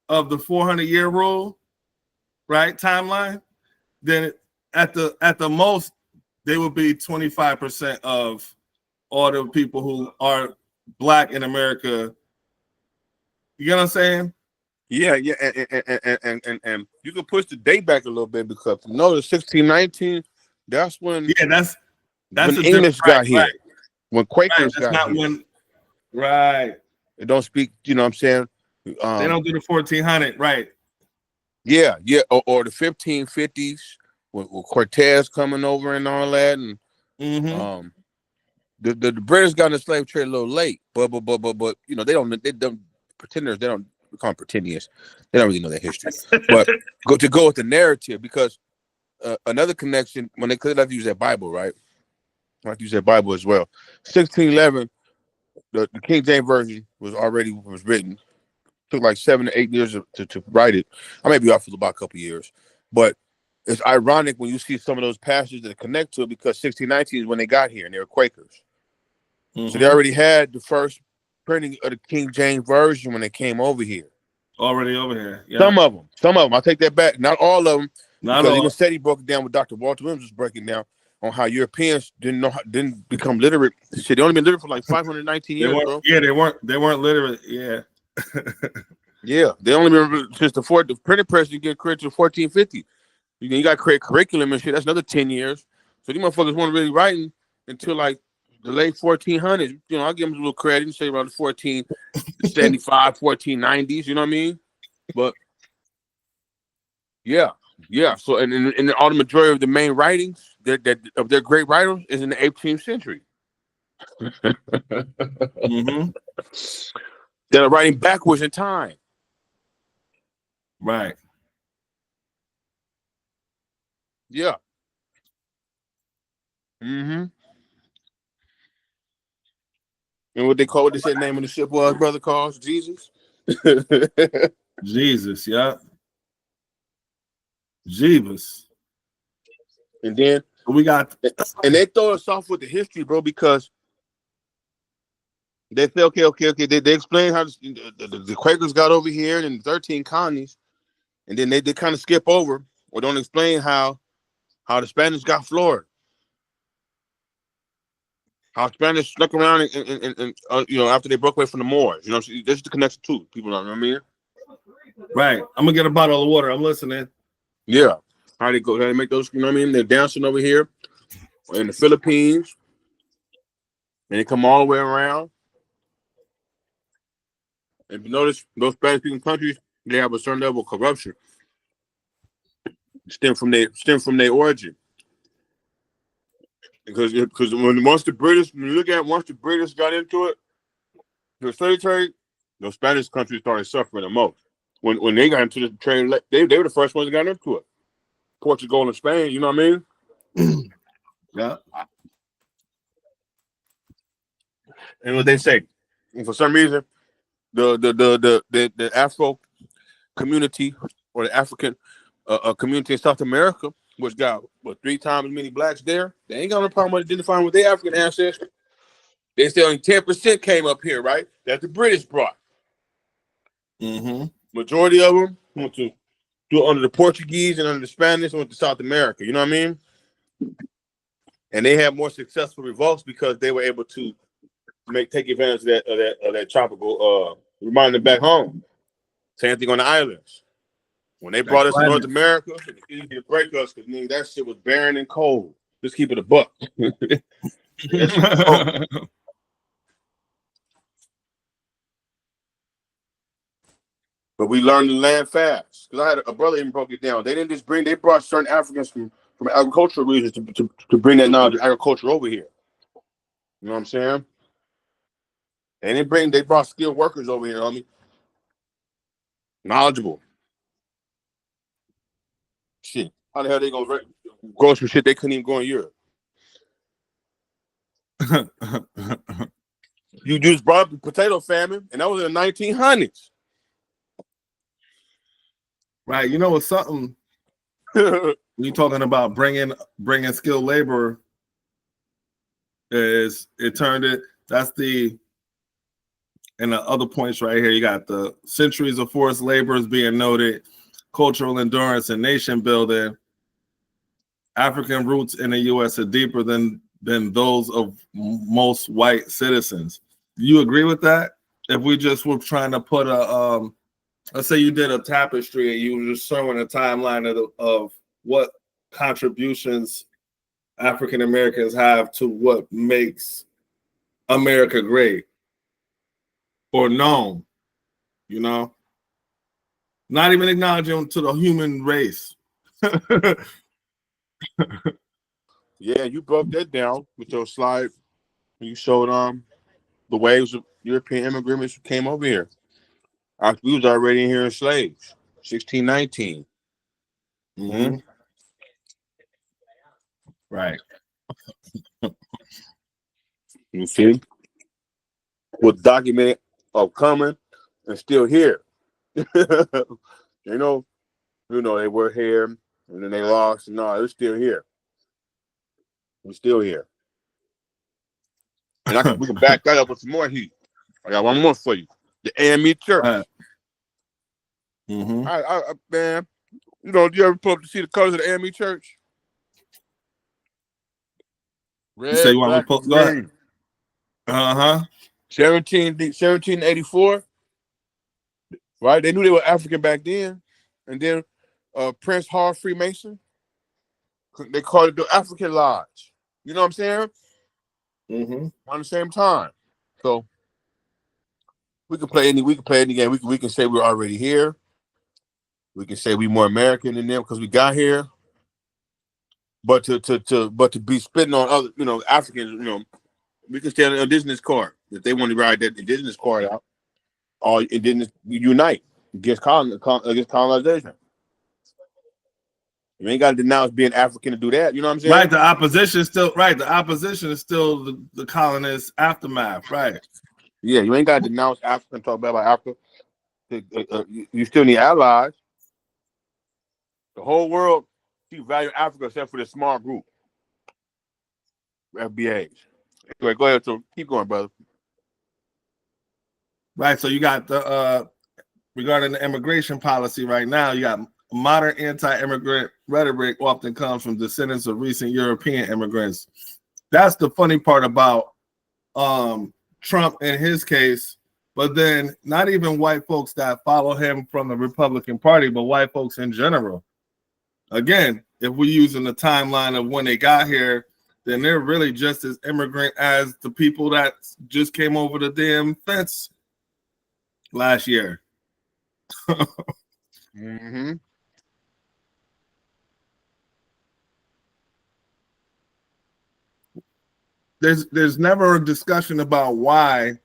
of the 400-year rule, right, timeline, then at the most they would be 25% of all the people who are black in America. You know what I'm saying? Yeah, and you can push the date back a little bit because the 1619, that's when that's when English got here, when Quakers got here. Right. They don't speak, you know what I'm saying? They don't do the 1400, right? Yeah, or the 1550s with Cortez coming over and all that, and the British got in the slave trade a little late, but they don't pretenders, they don't become pretendians. They don't really know their history. But go with the narrative, because another connection, when they could have to use their Bible, right? I have to use their Bible as well. 1611, the King James Version was written. Took like 7 to 8 years to write it. I may be off for about a couple years, but it's ironic when you see some of those passages that connect to it, because 1619 is when they got here and they were Quakers. So they already had the first printing of the King James version when they came over here. Already over here. Yeah. Some of them. I take that back. Not all of them, Not because all. even Seti broke it down with Dr. Walter Williams was breaking down on how Europeans didn't become literate. Shit, they only been literate for like 519 years, bro. Yeah, they weren't literate. Yeah. Yeah, they only been since the printing press you get created to 1450. You got to create curriculum and shit. That's another 10 years. So these motherfuckers weren't really writing until like the late 1400s. You know, I'll give them a little credit and say around the 1475, 1490s. You know what I mean? But yeah. So and all the majority of the main writings that of their great writers is in the 18th century. Mm-hmm. That are writing backwards in time. Right. Yeah. Mm-hmm. And what they said the name of the ship was, brother calls Jesus. Jesus, yeah. Jeebus. And then We got, and they throw us off with the history, bro, because they say, okay. They explain how the Quakers got over here in the 13 colonies, and then they kind of skip over or don't explain how the Spanish got Florida, how Spanish stuck around and you know, after they broke away from the Moors. You know, this is the connection too. People know what I mean? right. I'm gonna get a bottle of water. I'm listening. Yeah. How they make those, you know what I mean? They're dancing over here in the Philippines, and they come all the way around. And if you notice, those Spanish-speaking countries, they have a certain level of corruption stem from their origin. Because once the British got into it, the slave trade, those Spanish countries started suffering the most. When they got into the trade, they were the first ones that got into it. Portugal and Spain, you know what I mean? Yeah. And what they say, and for some reason, the Afro community or the African community in South America, which got 3 times as many blacks there, they ain't got no problem with identifying with their African ancestry. They say only 10% came up here, right? That the British brought. Mm-hmm. Majority of them went to under the Portuguese and under the Spanish went to South America. You know what I mean? And they had more successful revolts because they were able to take advantage of that tropical remind them back home. Same thing on the islands. When they brought us to North America, it was easy to break us because that shit was barren and cold. Just keep it a buck. But we learned the land fast. Because I had a brother even broke it down. They brought certain Africans from agricultural regions to bring that knowledge of agriculture over here. You know what I'm saying? And they brought skilled workers over here, homie. Knowledgeable. Shit. How the hell they gonna grow some shit they couldn't even go in Europe? You just brought up the potato famine, and that was in the 1900s. Right. You know what's something when you're talking about bringing skilled labor is that's the and the other points right here. You got the centuries of forced labor is being noted, cultural endurance and nation building. African roots in the U.S. are deeper than those of most white citizens. Do you agree with that? If we just were trying to put let's say you did a tapestry and you were just showing a timeline of what contributions African Americans have to what makes America great or known, you know, not even acknowledging to the human race. Yeah, you broke that down with your slide. You showed the waves of European immigrants who came over here. We was already in here as slaves, 1619. Mm-hmm. Right. You see, was documented of coming and still here. you know, they were here and then they lost. No, they're still here. We're still here. And we can back that up with some more heat. I got one more for you. The AME Church. Mm-hmm. Man, do you ever pull up to see the colors of the AME Church? You say Red, you want me to black, pull? and Go ahead. green. 1784. Right? They knew they were African back then. And then Prince Hall Freemason, they called it the African Lodge. You know what I'm saying? Mm-hmm. On the same time. So we can play any game. We can say we're already here. We can say we're more American than them because we got here. But to be spitting on other, Africans, we can stay on the indigenous card. If they want to ride that indigenous card out, all indigenous unite against colonization. You ain't got to denounce being African to do that. You know what I'm saying? Right. The opposition is still right. The opposition is still the colonist aftermath. Right. Yeah, you ain't got to denounce Africa and talk bad about Africa. You still need allies. The whole world value Africa except for this small group, FBAs. Anyway, go ahead. So keep going, brother. Right. So you got the regarding the immigration policy right now, you got modern anti-immigrant rhetoric often comes from descendants of recent European immigrants. That's the funny part about Trump in his case, but then not even white folks that follow him from the Republican Party, but white folks in general. Again, if we're using the timeline of when they got here, then they're really just as immigrant as the people that just came over the damn fence last year. Mm-hmm. There's never a discussion about why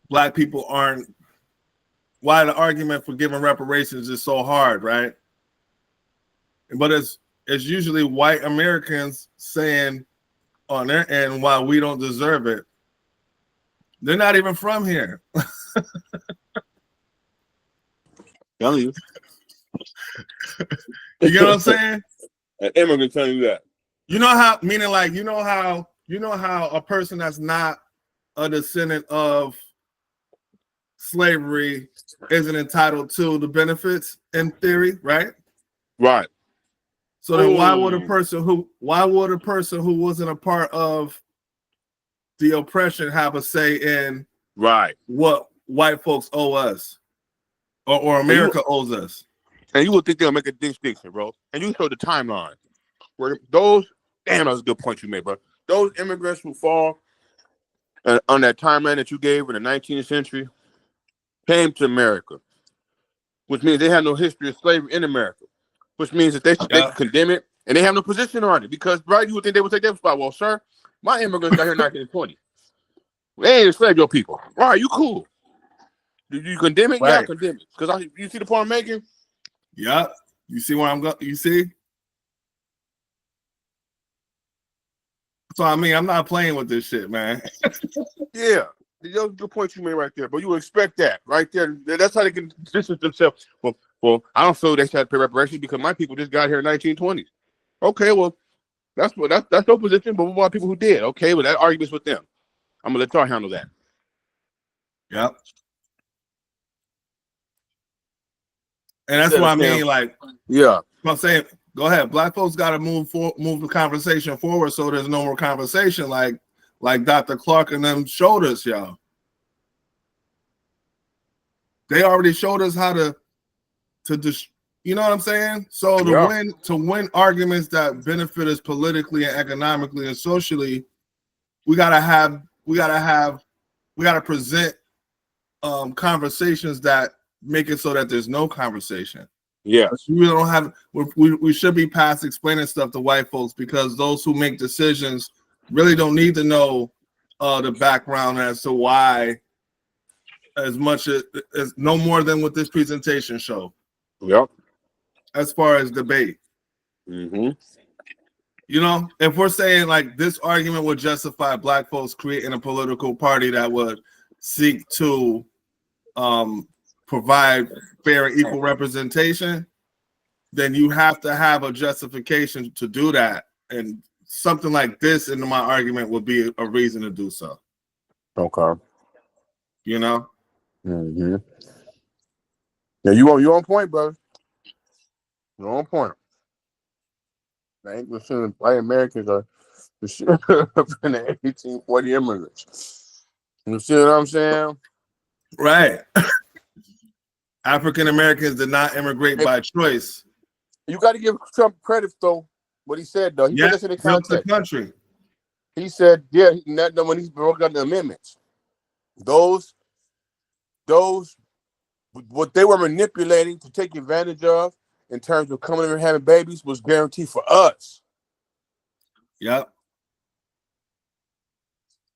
black people aren't, why the argument for giving reparations is so hard, right? But it's usually white Americans saying on their end why we don't deserve it. They're not even from here. Telling you. You get what I'm saying? An immigrant telling you that. You know how, meaning like, you know how a person that's not a descendant of slavery isn't entitled to the benefits in theory, right? Right. So then why would a person who wasn't a part of the oppression have a say in what white folks owe us or America owes us? And you would think they'll make a distinction, bro. And you show the timeline where those, damn, that was a good point you made, bro. Those immigrants who fall on that timeline that you gave in the 19th century came to America, which means they have no history of slavery in America, which means that they can condemn it and they have no position on it because, right, you would think they would take their spot. Well, sir, my immigrants got here in 1920. They ain't enslaved your people. All right, you cool. Do you condemn it? Right. Yeah, I condemn it. Because you see the point I'm making? Yeah. You see where I'm going? You see? So, I mean, I'm not playing with this shit, man. Yeah. That's the point you made right there. But you would expect that right there. That's how they can distance themselves. Well, I don't feel they should pay reparations because my people just got here in 1920s. Okay, well, that's no position. But what about people who did? Okay, well, that argument's with them. I'm gonna let y'all handle that. Yep. And that's what I mean. Like, yeah, I'm saying, go ahead. Black folks got to move the conversation forward, so there's no more conversation. Like Dr. Clark and them showed us, y'all. They already showed us how to you know what I'm saying? So to win arguments that benefit us politically and economically and socially, we gotta present conversations that make it so that there's no conversation. Yeah, we should be past explaining stuff to white folks because those who make decisions really don't need to know the background as to why, as much as no more than what this presentation showed. Yep. As far as debate, you know, if we're saying like this argument would justify black folks creating a political party that would seek to provide fair and equal representation, then you have to have a justification to do that. And something like this in my argument would be a reason to do so. Okay. You know. Mm-hmm. Yeah, you on point, brother. You're on point. I ain't listening. White Americans are the shit up in the 1840 immigrants. You see what I'm saying? Right. African Americans did not immigrate by choice. You got to give Trump credit, though. What he said, though, he put Yeah, this in the built the context. country. He said, yeah, when he broke out the amendments, those what they were manipulating to take advantage of in terms of coming in and having babies was guaranteed for us. Yep.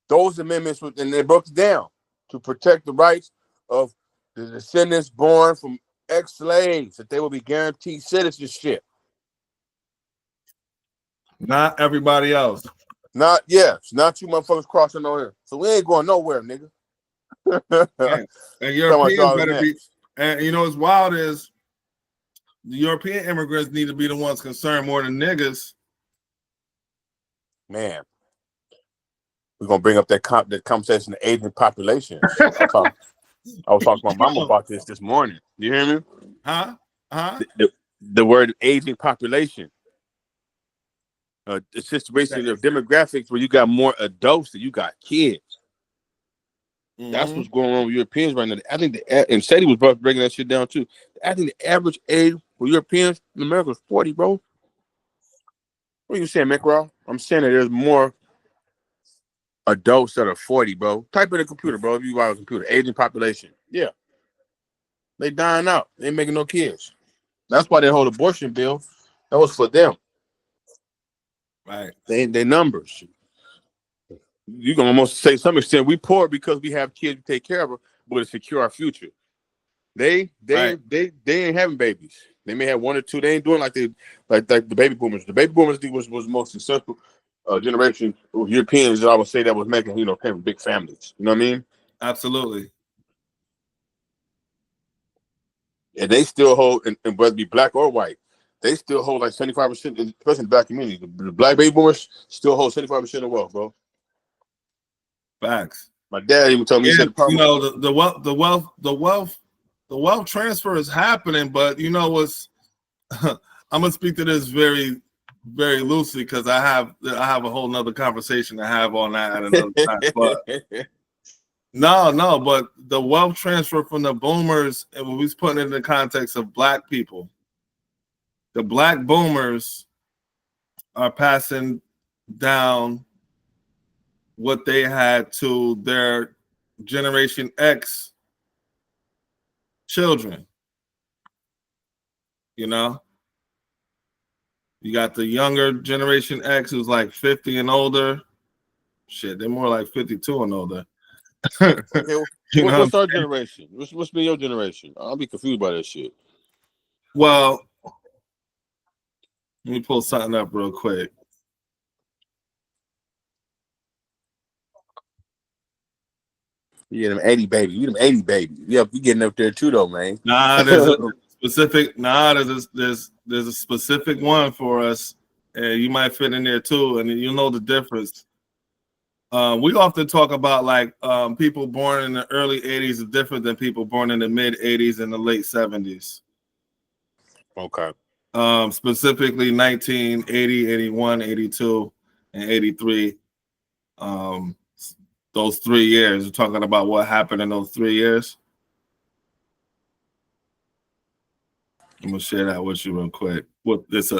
Those amendments, and they broke it down to protect the rights of the descendants born from ex-slaves, that they will be guaranteed citizenship. Not everybody else. Not you motherfuckers crossing over here. So we ain't going nowhere, nigga. And Europeans better be. And you know what's wild is the European immigrants need to be the ones concerned more than niggas. Man, we're gonna bring up that conversation, the aging population. I was talking to my mama about this morning. You hear me? Huh? The word aging population. The situation of demographics where you got more adults than you got kids. Mm-hmm. That's what's going on with Europeans right now. I think and Sadie was breaking that shit down too. I think the average age for Europeans in America is 40, bro. What are you saying, McRaw? I'm saying that there's more adults that are 40, bro. Type in the computer, bro. If you got a computer, aging population. Yeah. They dying out. They ain't making no kids. That's why that whole abortion bill, that was for them. Right. They numbers. You can almost say to some extent we poor because we have kids to take care of them, but to secure our future. They ain't having babies. They may have one or two. They ain't doing like the baby boomers. The baby boomers was the most successful generation of Europeans that I would say that was making, having big families. You know what I mean? Absolutely. And they still hold, and whether it be black or white, they still hold like 75%, especially in the black community. The black baby boomers still hold 75% of wealth, bro. Facts. My dad even told me, he said, the wealth transfer is happening, but you know what's I'm gonna speak to this very, very loosely because I have a whole nother conversation to have on that at another time. But but the wealth transfer from the boomers, and when we was putting it in the context of black people, the black boomers are passing down what they had to their Generation X children. You know, you got the younger Generation X who's like 50 and older. Shit, they're more like 52 and older. Okay, what's our generation? What's been your generation? I'll be confused by that shit. Well, let me pull something up real quick. Yeah, them 80 baby. You them 80 baby. Yeah, you getting up there too though, man. There's a specific. There's a specific one for us, and you might fit in there too, and you'll know the difference. We often talk about like people born in the early 80s are different than people born in the mid 80s and the late 70s. Okay. Specifically 1980, 81, 82, and 83. Those 3 years. We're talking about what happened in those 3 years. I'm gonna share that with you real quick. It's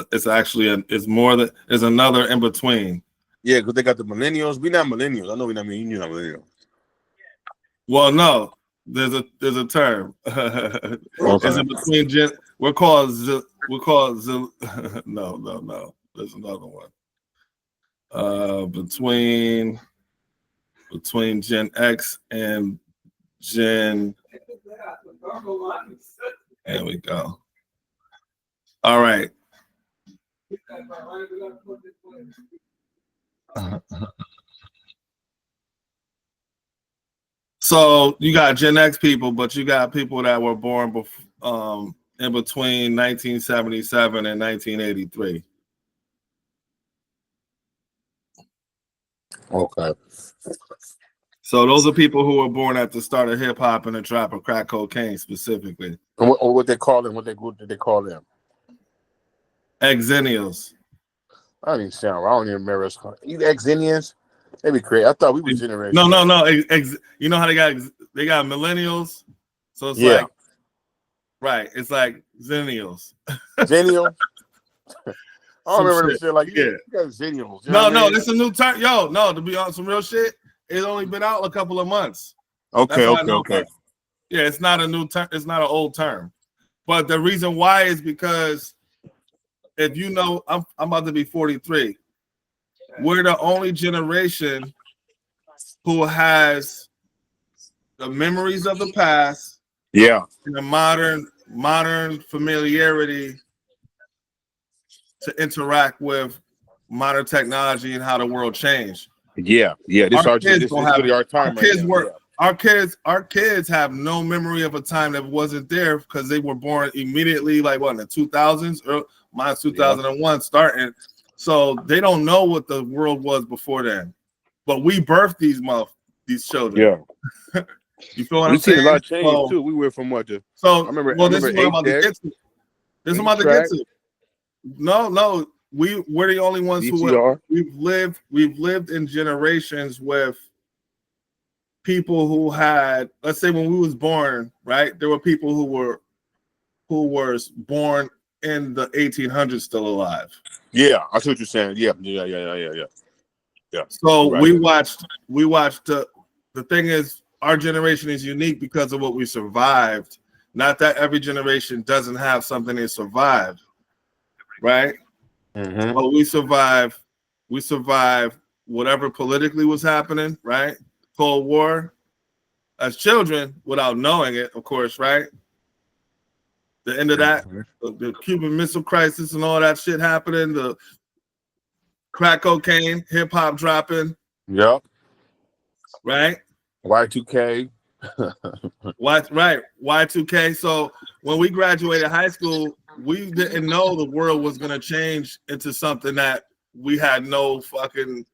another in between. Yeah, because they got the millennials. We not millennials. I know we not you're not millennials. Well, no, there's a term. Okay. It's in between we're called no. There's another one. Between Gen X and Gen. There we go. All right. So you got Gen X people, but you got people that were born in between 1977 and 1983. Okay. So those are people who were born at the start of hip hop and the trap of crack cocaine specifically. And what they call them? What did they call them? Exennials. I don't even sound. I don't even remember. You Exenians? That'd be great. I thought we was generation. No. You know how they got millennials. So it's like, right? It's like zennials. Zennial. I don't remember them shit. shit like Yeah. you got Zennials. No, it's a new term. Yo, no, to be on some real shit, it's only been out a couple of months. Okay. Yeah, it's not a new term. It's not an old term. But the reason why is because if you know, I'm about to be 43. We're the only generation who has the memories of the past. Yeah. And the modern familiarity to interact with modern technology and how the world changed. Yeah. This is really our time. Our kids have no memory of a time that wasn't there because they were born immediately, like what, in the 2000s, or mine's 2001 starting. So they don't know what the world was before then. But we birthed these children. Yeah. You feel what We've I'm saying? seen a lot of change too. We went from what to. So I remember. this is what I'm about to get to. This is what I'm about to get to. No, we're the only ones we've lived in generations with people who had, let's say when we was born, right? There were people who were born in the 1800s still alive. Yeah, I see what you're saying. Yeah. So we watched the thing is, our generation is unique because of what we survived. Not that every generation doesn't have something they survived, right? Mm-hmm. But we survived whatever politically was happening, right? Cold War as children without knowing it, of course, right? The end of that, the Cuban Missile Crisis and all that shit happening, the crack cocaine, hip hop dropping. Yep. Right? Y2K. Y2K. So when we graduated high school, we didn't know the world was going to change into something that we had no fucking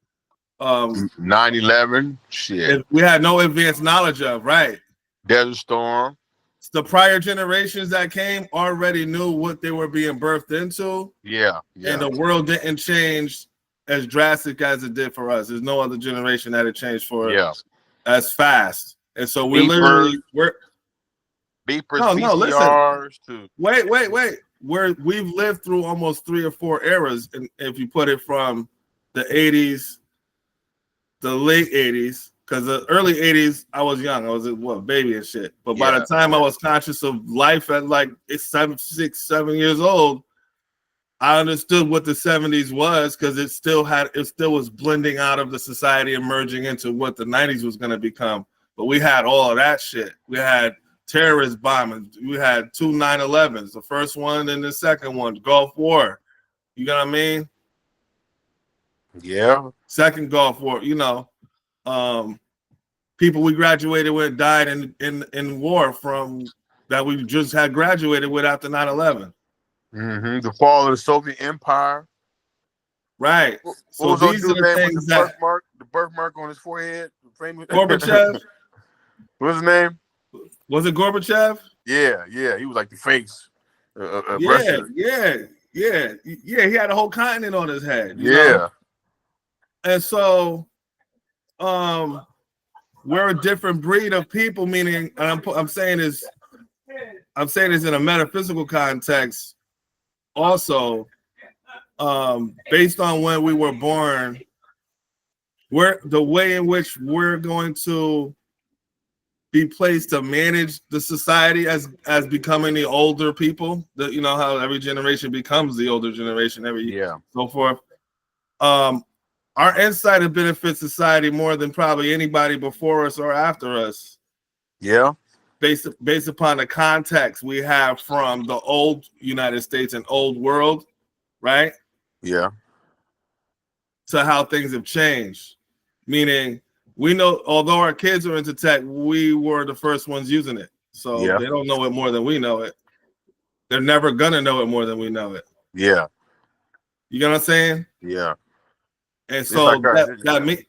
9/11 shit. We had no advanced knowledge of, right? Desert Storm. The prior generations that came already knew what they were being birthed into. Yeah. And the world didn't change as drastic as it did for us. There's no other generation that it changed for as fast. And so we're beepers, no, VCRs listen. Wait. We've lived through almost 3 or 4 eras, and if you put it from the 80s, the late 80s, because the early 80s, I was young. I was a baby and shit. But by the time I was conscious of life at like 6, 7 years old, I understood what the 70s was because it still was blending out of the society and merging into what the 90s was going to become. But we had all of that shit. We had terrorist bombings. We had 2 9/11s, the first one and the second one, Gulf War. You know what I mean? Yeah. Second Gulf War, people we graduated with died in war from that we just had graduated with after 9/11. Mm-hmm. The fall of the Soviet Empire. Right. So these are the things the birthmark on his forehead. Gorbachev. What's his name? Was it Gorbachev? Yeah. He was like the face of Russia. Yeah. He had a whole continent on his head. You know? And so, we're a different breed of people. Meaning, and I'm saying this in a metaphysical context. Also, based on when we were born, the way in which we're going to be placed to manage the society as becoming the older people. You know how every generation becomes the older generation every year, so forth. Our insight will benefit society more than probably anybody before us or after us. Yeah. Based upon the context we have from the old United States and old world, right? Yeah. To how things have changed. Meaning, we know, although our kids are into tech, we were the first ones using it. So they don't know it more than we know it. They're never gonna know it more than we know it. Yeah. You know what I'm saying? Yeah. And so that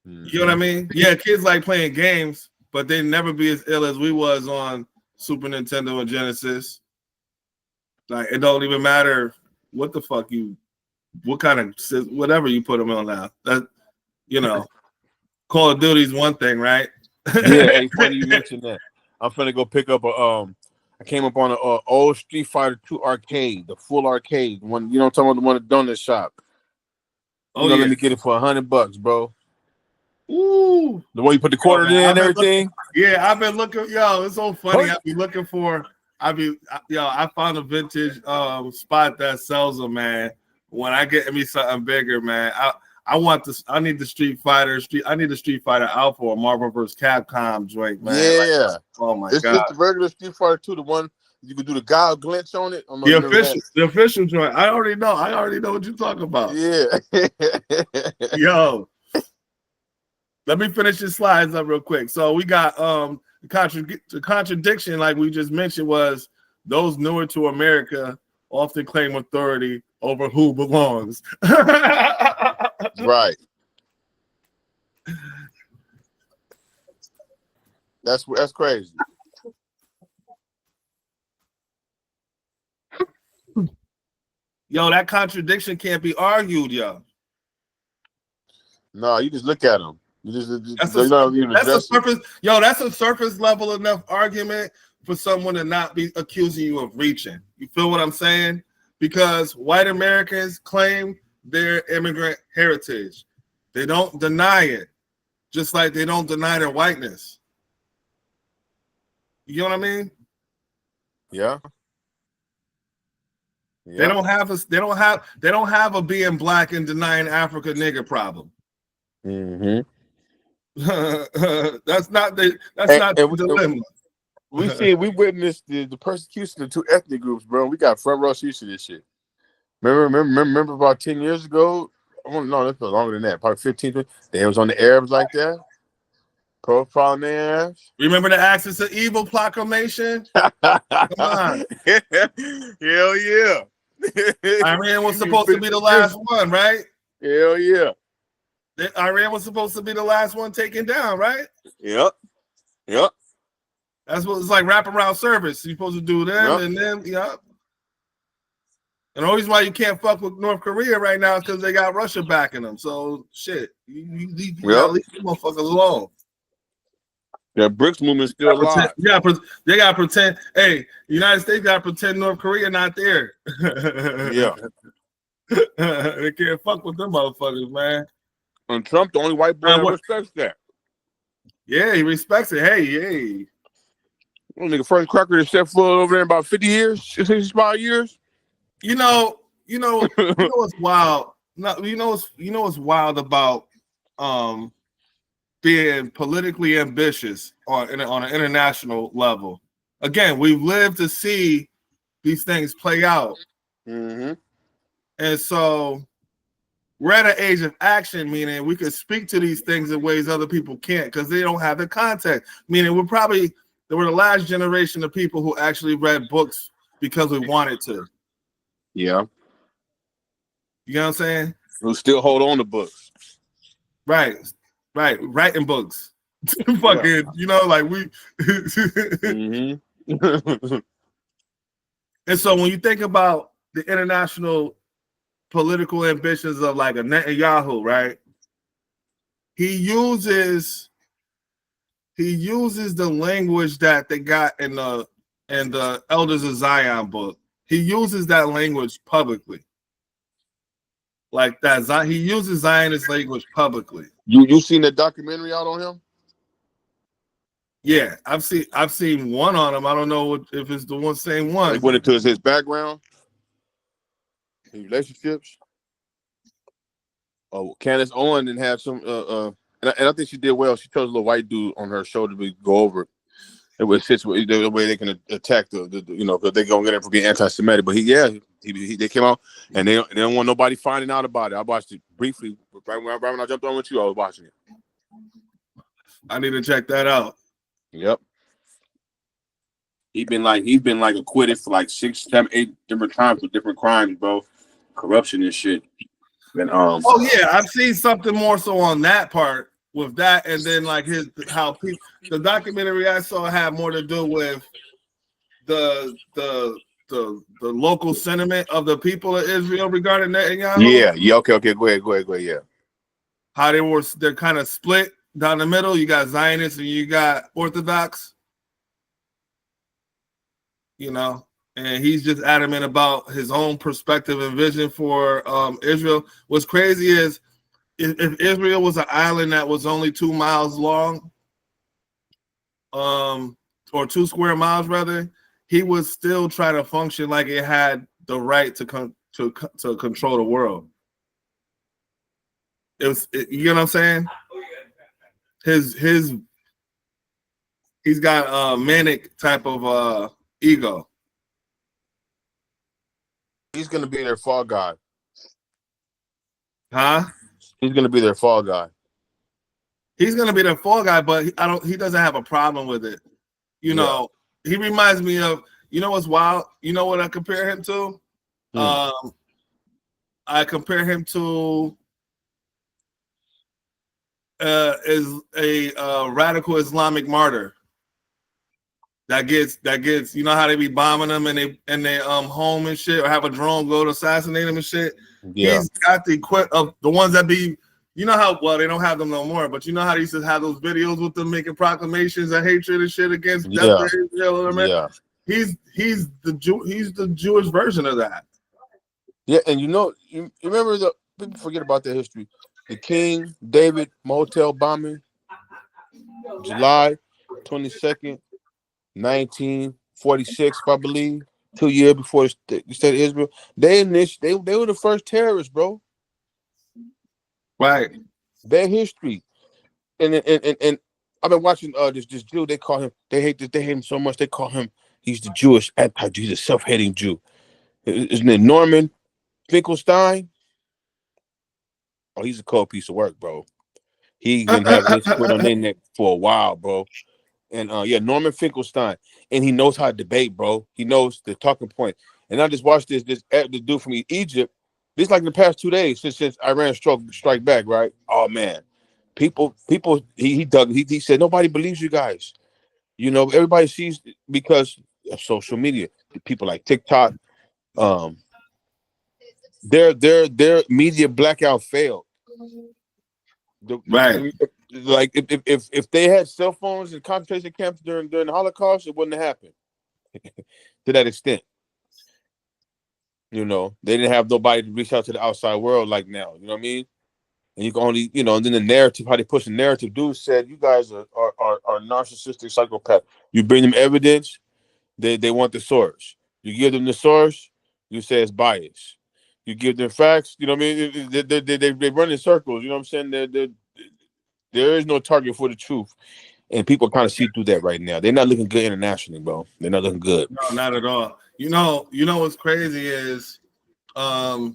You know what I mean? Yeah, kids like playing games, but they never be as ill as we was on Super Nintendo and Genesis. Like it don't even matter what the fuck what kind of whatever you put them on now. That you know, Call of Duty's one thing, right? Yeah, hey, funny you mentioned that. I'm finna go pick up a I came up on an old Street Fighter 2 arcade, the full arcade one. You know, what I'm talking about, the one at the donut shop. Oh yeah, let me get it for $100, bro. Ooh, the one you put the quarter in and everything. I've been looking. Yo, it's so funny. I've been looking for. I found a vintage spot that sells them, man. When I get me something bigger, man, I want this. I need the Street Fighter. I need the Street Fighter Alpha or Marvel vs. Capcom joint, man. Yeah. Like, oh my god. It's just the regular Street Fighter 2, the one you can do the guile glitch on it. The official joint. I already know what you're talking about. Yeah. Yo. Let me finish the slides up real quick. So we got the contradiction, like we just mentioned, was those newer to America often claim authority over who belongs. Right. That's crazy. Yo, that contradiction can't be argued, yo. No, you just look at them. That's a surface level enough argument for someone to not be accusing you of reaching. You feel what I'm saying? Because white Americans claim their immigrant heritage. They don't deny it, just like they don't deny their whiteness. You know what I mean? Yeah. They don't have a being black and denying Africa nigger problem. Mm-hmm. That's not the dilemma. We witnessed the persecution of two ethnic groups, bro. We got front row seats to this shit. Remember about 10 years ago? Oh, no, that's longer than that. Probably 15. They was on the Arabs like that. Profiling their ass. Remember the Axis of Evil proclamation? Come on. Hell yeah. Iran was supposed to be the last one, right? Hell yeah. Iran was supposed to be the last one taken down, right? Yep. That's what it's like, wraparound service. You're supposed to do them and then, yep. And the reason why you can't fuck with North Korea right now is because they got Russia backing them. So, shit. You gotta leave these motherfuckers alone. The BRICS movement is still alive. They got to pretend, hey, the United States got to pretend North Korea not there. Yeah. They can't fuck with them motherfuckers, man. And Trump, the only white boy that respects that. Yeah, he respects it. Hey. Well, nigga, first cracker that set foot over there in about 50 years, 65 years. You know what's wild? You know what's wild about being politically ambitious on an international level. Again, we've lived to see these things play out. Mm-hmm. And so we're at an age of action, meaning we could speak to these things in ways other people can't because they don't have the context. Meaning we're the last generation of people who actually read books because we wanted to. Yeah. You know what I'm saying? We'll still hold on to books. Right. Writing books. Fucking, like we. Mm-hmm. And so when you think about the international political ambitions of like a Netanyahu, right? He uses the language that they got in the Elders of Zion book. He uses that language publicly. Like that, he uses Zionist language publicly. You seen that documentary out on him? Yeah, I've seen one on him. I don't know if it's the same one. He went into his background, his relationships. Oh, Candace Owen didn't have some and I think she did well. She chose a little white dude on her shoulder to go over it. It was the way they can attack the because they're gonna get him for being anti-Semitic. But they came out and they don't want nobody finding out about it. I watched it briefly right when I jumped on with you. I was watching it. I need to check that out. Yep. He's been like acquitted for like 6, 7, 8 different times for different crimes, bro. Corruption and shit. And oh yeah, I've seen something more so on that part. with that, and then like the documentary I saw had more to do with the local sentiment of the people of Israel regarding Netanyahu. Yeah. Okay. Go ahead. Yeah. How they're kind of split down the middle. You got Zionists and you got Orthodox. You know, and he's just adamant about his own perspective and vision for Israel. What's crazy is if Israel was an island that was only 2 miles long, or 2 square miles rather, he would still try to function like it had the right to control the world. You know what I'm saying? He's got a manic type of ego. He's gonna be their fall guy. Huh? He's gonna be their fall guy. He's gonna be their fall guy, but he doesn't have a problem with it. You know, he reminds me of, you know what's wild? You know what I compare him to? I compare him to is a radical Islamic martyr that gets you know how they be bombing them and they home and shit, or have a drone go to assassinate them and shit. Yeah. He's got the of the ones that be, you know how, well, they don't have them no more, but you know how they used to have those videos with them making proclamations of hatred and shit against death to Israel. Yeah. He's the Jewish version of that. Yeah, and you remember people forget about the history. The King David motel bombing, July 22nd, 1946, if I believe, 2 years before the state of Israel. They were the first terrorists, bro. Right. Their history. And I've been watching this Jew. They call him. They hate him so much. They call him. He's the Jewish anti-Jesus, self-hating Jew. Isn't it Norman Finkelstein? Oh, he's a cold piece of work, bro. He's been having his foot on their neck for a while, bro. And Norman Finkelstein, and he knows how to debate, bro. He knows the talking point. And I just watched this dude from Egypt. This like in the past 2 days since Iran strike back, right? Oh man, people. He said nobody believes you guys. You know, everybody sees because of social media. People like TikTok. Their media blackout failed. Right. Like if they had cell phones in concentration camps during the Holocaust, it wouldn't have happened to that extent. You know, they didn't have nobody to reach out to the outside world like now. You know what I mean? And you can only, and then the narrative, how they push the narrative. Dude said, "You guys are narcissistic psychopaths. You bring them evidence, they want the source. You give them the source, you say it's bias. You give them facts. You know what I mean? They run in circles. You know what I'm saying? There is no target for the truth." And people kind of see through that right now. They're not looking good internationally, bro. They're not looking good. No, not at all. You know what's crazy is, I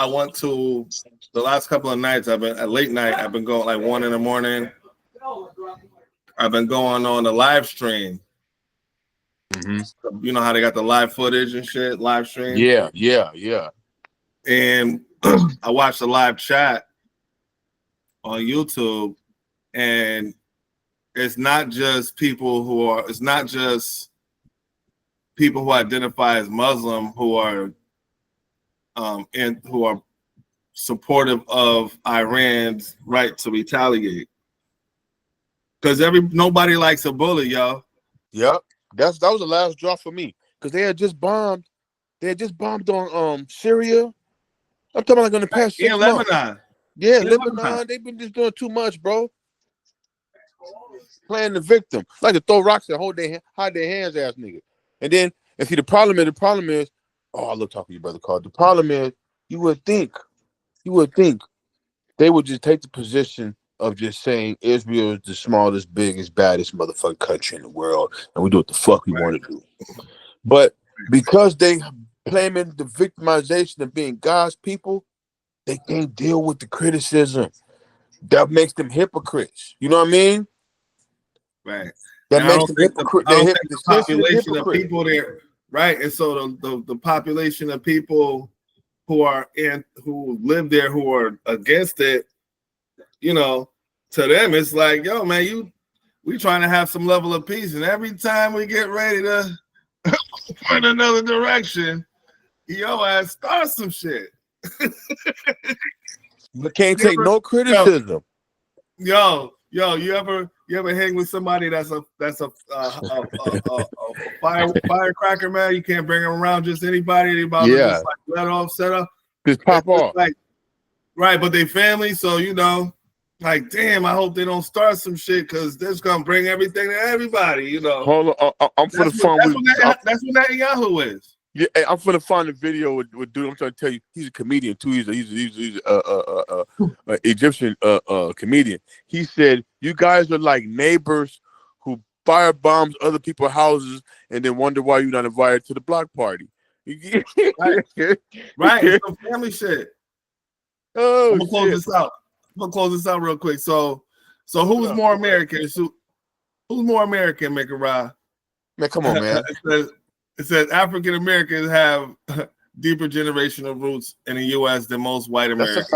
went to the last couple of nights. I've been at late night. I've been going like 1 a.m. I've been going on the live stream. Mm-hmm. You know how they got the live footage and shit, live stream. Yeah. And I watched the live chat on YouTube, and it's not just people who identify as Muslim who are supportive of Iran's right to retaliate. Because nobody likes a bully, yo. Yep. That was the last draw for me. Because they had just bombed on Syria. I'm talking like in the past 6 months. Lebanon. Yeah, Lebanon. They've been just doing too much, bro. Playing the victim. Like to throw rocks and hide their hands, ass nigga. And then if the problem is, oh, I love talking to you, brother Carl. The problem is you would think they would just take the position of just saying Israel is the smallest, biggest, baddest motherfucking country in the world, and we do what the fuck we want to do. But because they claiming the victimization of being God's people, they can't deal with the criticism. That makes them hypocrites. You know what I mean? Right. That makes them hypocrites. I don't think the population of people there, right? And so the population of people who live there, who are against it, to them, it's like, yo, man, we trying to have some level of peace, and every time we get ready to point another direction, yo ass start some shit. But can't take no criticism. Yo, you ever hang with somebody that's a firecracker, man? You can't bring them around just anybody. About to just like let off, set up, just pop off. Like, right, but they family, so like, damn, I hope they don't start some shit because this gonna bring everything to everybody, Hold on, I'm for the fun. That's what that Yahoo is. Yeah, I'm finna find a video with dude. I'm trying to tell you, he's a comedian too. He's a Egyptian comedian. He said, "You guys are like neighbors who fire bombs other people's houses and then wonder why you're not invited to the block party." Right, it's some family shit. Oh, I'm gonna close this out real quick. So who's more American? Who's more American, Mikara? Man, come on, man. It says African Americans have deeper generational roots in the U.S. than most white Americans.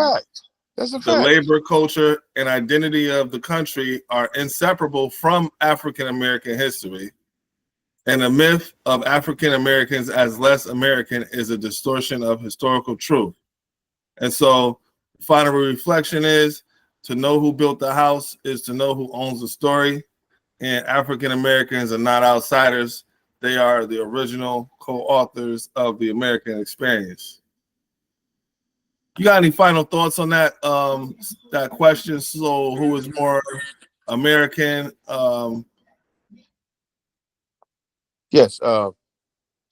That's a fact. The labor, culture, and identity of the country are inseparable from African American history. And the myth of African Americans as less American is a distortion of historical truth. And so, final reflection is to know who built the house is to know who owns the story. And African Americans are not outsiders. They are the original co-authors of the American experience. You got any final thoughts on that that question? So who is more American? Yes. I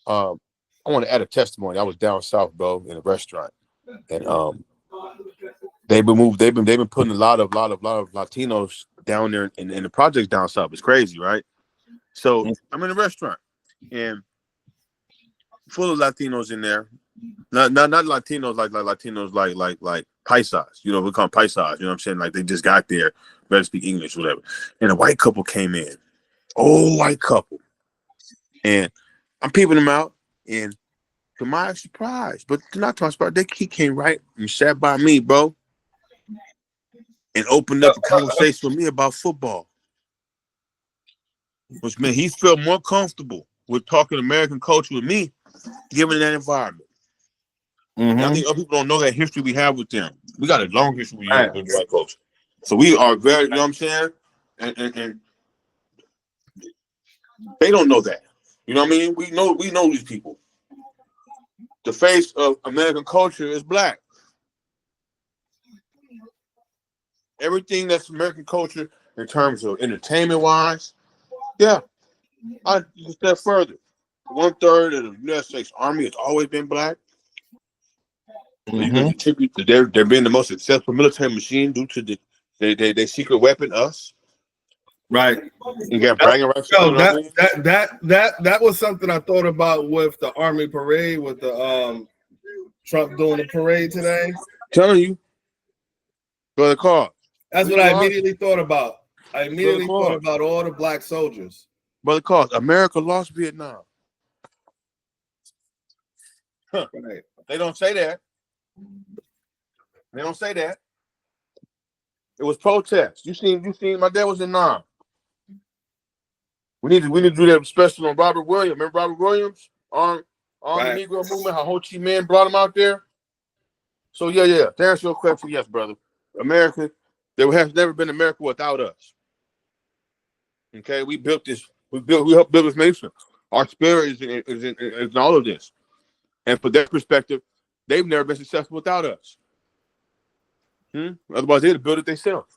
want to add a testimony. I was down south, bro, in a restaurant. And they've been putting a lot of Latinos down there in the projects down south. It's crazy, right? So I'm in a restaurant and full of Latinos in there. Not Latinos like Latinos like paisas. We call them paisas. You know what I'm saying? Like they just got there, better speak English, whatever. And a white couple came in. Old white couple. And I'm peeping them out. And to my surprise, but not to my surprise, he came right and sat by me, bro. And opened up a conversation with me about football. Which meant he felt more comfortable with talking American culture with me, given that environment. Mm-hmm. I think other people don't know that history we have with them. We got a long history with the white culture. So we are very, you know what I'm saying? And they don't know that. You know what I mean? We know these people. The face of American culture is black. Everything that's American culture in terms of entertainment-wise, yeah. I step further. 1/3 of the United States Army has always been black. So you can attribute to their being the most successful military machine due to their secret weapon, us. Right. You got bragging rights. That was something I thought about with the Army parade, with the Trump doing the parade today. Telling you, for the cause. That's what I immediately thought about. I immediately thought about all the black soldiers. Brother Cause, America lost Vietnam. Huh. Right. They don't say that. They don't say that. It was protest. You seen my dad was in Nam. We need to do that special on Robert Williams. Remember Robert Williams on the Negro movement, how Ho Chi Minh brought him out there? So yeah. To answer your question, yes, brother. America, there has never been America without us. Okay, we built this. We helped build this nation. Our spirit is in all of this. And from that perspective, they've never been successful without us. Otherwise, they'd have built it themselves.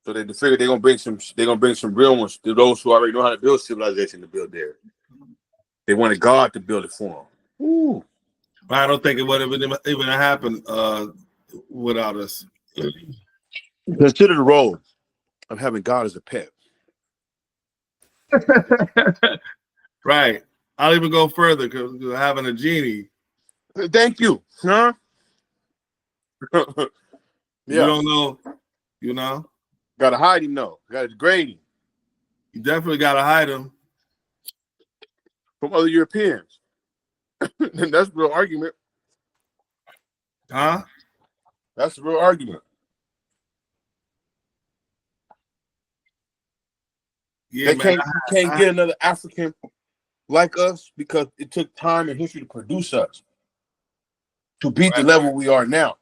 So they figured they're gonna bring some real ones to those who already know how to build civilization to build there. They wanted God to build it for them. Ooh. I don't think it would have even happened without us. Consider the role of having God as a pet. Right. I'll even go further because having a genie. Thank you. Huh? Yeah. You don't know, you know? Gotta hide him, though. Gotta degrade him. You definitely gotta hide him from other Europeans. And that's a real argument. Huh? That's a real argument. Yeah, man. You can't get another African like us because it took time and history to produce us to beat the level we are now.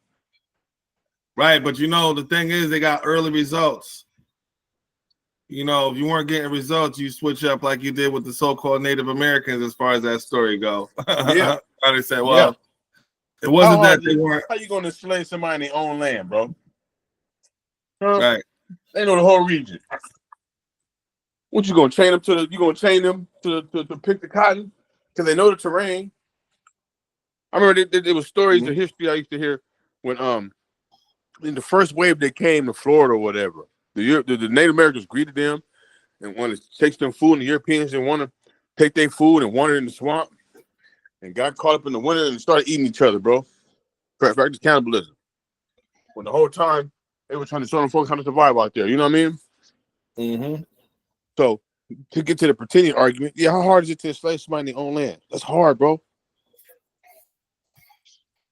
Right, but you know, the thing is, they got early results. You know, if you weren't getting results, you switch up like you did with the so-called Native Americans as far as that story go. Yeah. They said, well, it wasn't that they weren't. How you going to slay somebody in their own land, bro? Huh? Right. They know the whole region. What you gonna chain them to? You gonna chain them to pick the cotton because they know the terrain? I remember there was stories of history I used to hear when in the first wave they came to Florida or whatever. The Native Americans greeted them and wanted to take them food, and the Europeans didn't want to take their food and wandered in the swamp and got caught up in the winter and started eating each other, bro. Practice cannibalism. When the whole time they were trying to show them folks how to survive out there. You know what I mean? Mm-hmm. So to get to the pretending argument, yeah, how hard is it to enslave somebody in their own land? That's hard, bro.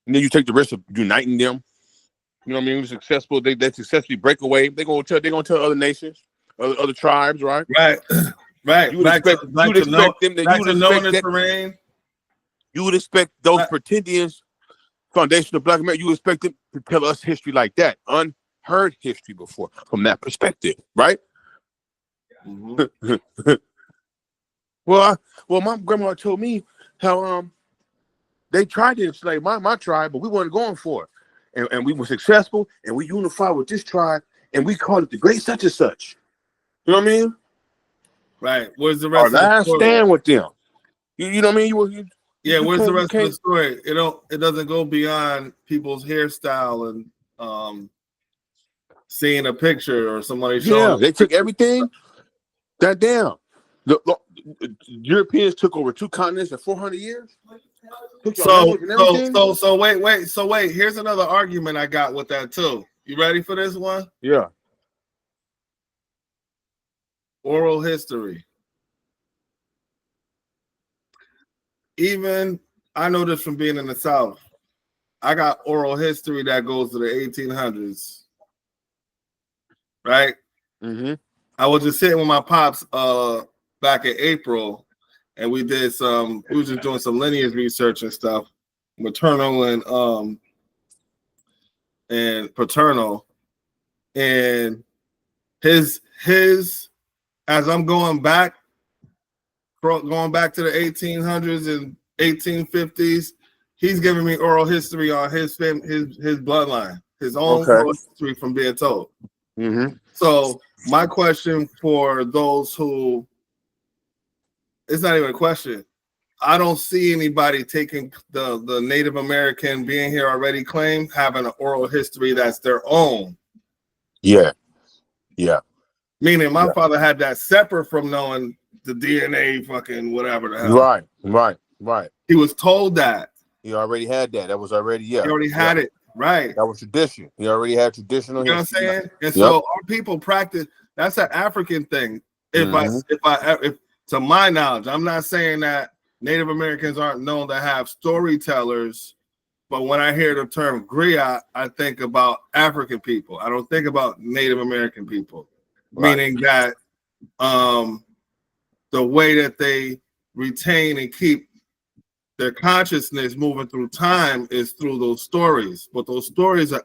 And then you take the risk of uniting them. You know what I mean? Successful, they successfully break away. They're gonna tell other nations, other tribes, right? Right. Right. You would expect them that terrain. You would expect those pretendians, foundation of Black America, you would expect them to tell us history like that, unheard history before, from that perspective, right? Mm-hmm. Well, my grandma told me how they tried to enslave my tribe, but we weren't going for it, and we were successful, and we unified with this tribe, and we called it the Great Such and Such. You know what I mean? Right. Where's the rest of the story? Stand with them. You know what I mean? Where's the rest of the story? It doesn't go beyond people's hairstyle and seeing a picture or somebody showing. Yeah, they took everything. That damn. The Europeans took over 2 continents in 400 years. So wait. Here's another argument I got with that too. You ready for this one? Yeah. Oral history. Even I know this from being in the South. I got oral history that goes to the 1800s. Right? Mm-hmm. I was just sitting with my pops back in April, and we were just doing some lineage research and stuff, maternal and paternal. And his as I'm going back to the 1800s and 1850s, he's giving me oral history on his bloodline, his own oral history from being told. Mm-hmm. So my question for those who, it's not even a question. I don't see anybody taking the Native American being here already claim having an oral history that's their own. Yeah. Yeah. Meaning my father had that separate from knowing the DNA fucking whatever the hell. Right. He was told that. He already had that. That was already, He already had it. Right. That was tradition. He already had traditional history. You know what I'm saying? And so our people practice, that's an African thing. If to my knowledge, I'm not saying that Native Americans aren't known to have storytellers, but when I hear the term griot, I think about African people. I don't think about Native American people. Right. Meaning that the way that they retain and keep their consciousness moving through time is through those stories. But those stories are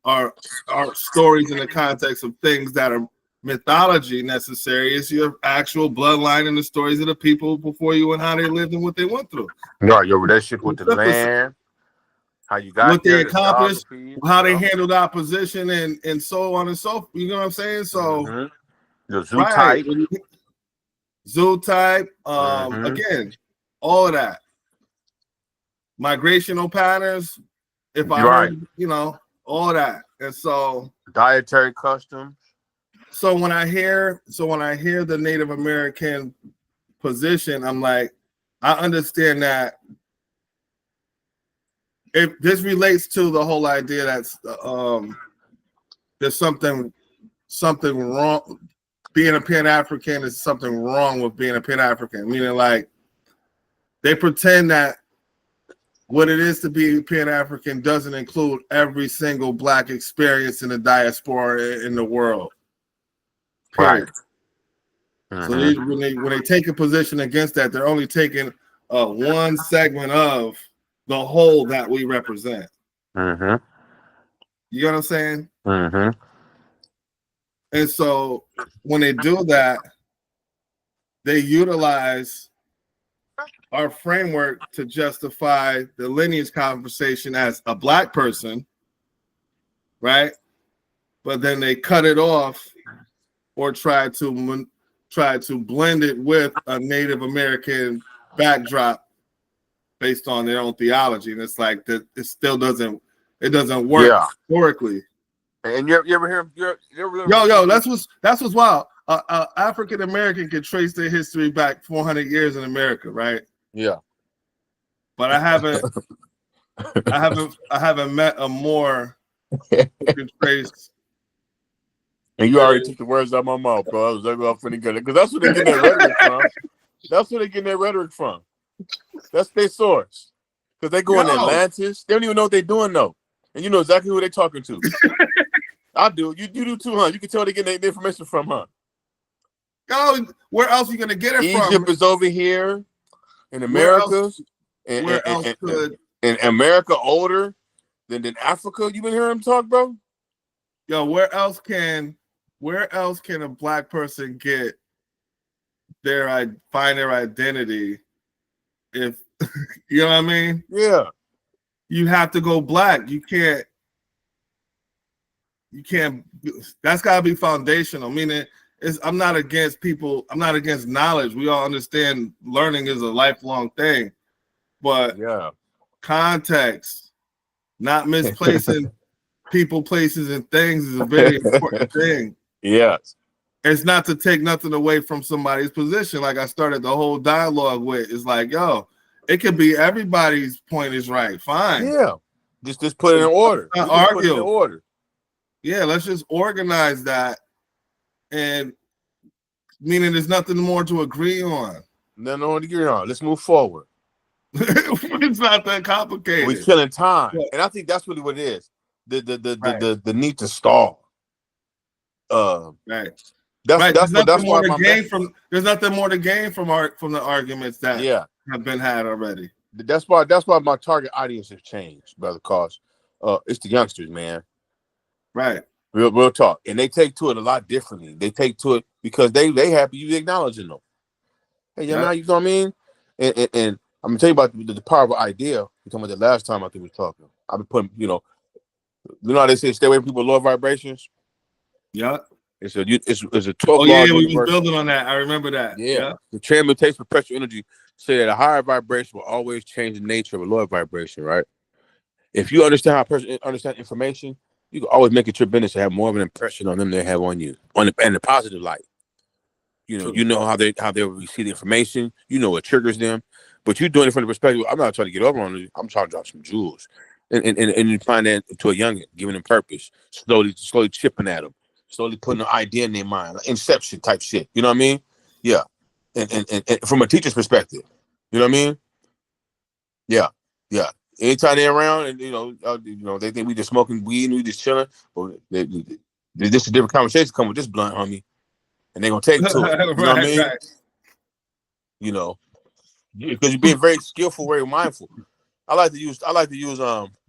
are stories in the context of things that are mythology necessary. It's your actual bloodline and the stories of the people before you and how they lived and what they went through. No, your relationship with the land, how you got what they accomplished, how they handled opposition, and so on and so forth. You know what I'm saying? So the zoo type. Zoo type. Again, all of that. Migrational patterns. If I heard, all of that. And so dietary customs. So when I hear the Native American position, I'm like, I understand that if this relates to the whole idea that's there's something wrong. Being a Pan-African is something wrong with being a Pan-African, meaning like they pretend that what it is to be Pan-African doesn't include every single Black experience in the diaspora in the world. Period. So when they take a position against that, they're only taking one segment of the whole that we represent. Mm-hmm. You know what I'm saying? Mm-hmm. And so when they do that, they utilize our framework to justify the lineage conversation as a black person, right? But then they cut it off or try to blend it with a Native American backdrop based on their own theology, and it's like that. It still doesn't work historically. And you ever hear? Yo, that's what's wild. African American can trace their history back 400 years in America, right? Yeah. But I haven't met a more who can trace. And you already took the words out of my mouth, bro. I was like, I'm finna get it. Because that's where they get that rhetoric from. That's where they get their rhetoric from. That's their source. Because they go in Atlantis. They don't even know what they're doing, though. And you know exactly who they're talking to. I do. You do too, huh? You can tell they get their information from, huh? Yo, where else are you going to get it from? Egypt is over here in America. Where else could... And America older than Africa? You been hearing them talk, bro? Yo, where else can a black person get find their identity if you know what I mean? Yeah. You have to go black. You can't that's gotta be foundational. Meaning I'm not against people, I'm not against knowledge. We all understand learning is a lifelong thing, but context, not misplacing people, places, and things is a very important thing. Yes. It's not to take nothing away from somebody's position. Like I started the whole dialogue with, it's like, yo, it could be everybody's point is right. Fine. Yeah. Just put it in order. Not argue. Put it in order. Yeah, let's just organize that. And meaning there's nothing more to agree on. Nothing more to agree on. Let's move forward. It's not that complicated. We're killing time. Yeah. And I think that's really what it is. The need to stall. Right. That's why there's nothing more to gain from the arguments that have been had already. That's why my target audience has changed, brother. Cause it's the youngsters, man. Right. Real talk. And they take to it a lot differently. They take to it because they happy you acknowledging them. Hey, you know what I mean? And I'm gonna tell you about the power of an idea. We're talking about the last time I think we were talking. I've been putting, you know how they say stay away from people with low vibrations? Yeah. It's a 12 Oh, yeah, we were building on that. I remember that. Yeah. The transmutation of perpetual energy say that a higher vibration will always change the nature of a lower vibration, right? If you understand how a person understands information, you can always make it your business to have more of an impression on them than they have on you, in the positive light. You know how they receive the information. You know what triggers them, but you're doing it from the perspective. I'm not trying to get over on you. I'm trying to drop some jewels, and you find that to a youngin, giving them purpose, slowly chipping at them, slowly putting an idea in their mind, like Inception type shit. You know what I mean? Yeah, and from a teacher's perspective, you know what I mean? Yeah. Anytime they're around, and they think we just smoking weed and we just chilling, or this is a different conversation. Come with this blunt, homie, and they're gonna take to it. You know what I mean? Right. You know, because you're being very skillful, very mindful. I like to use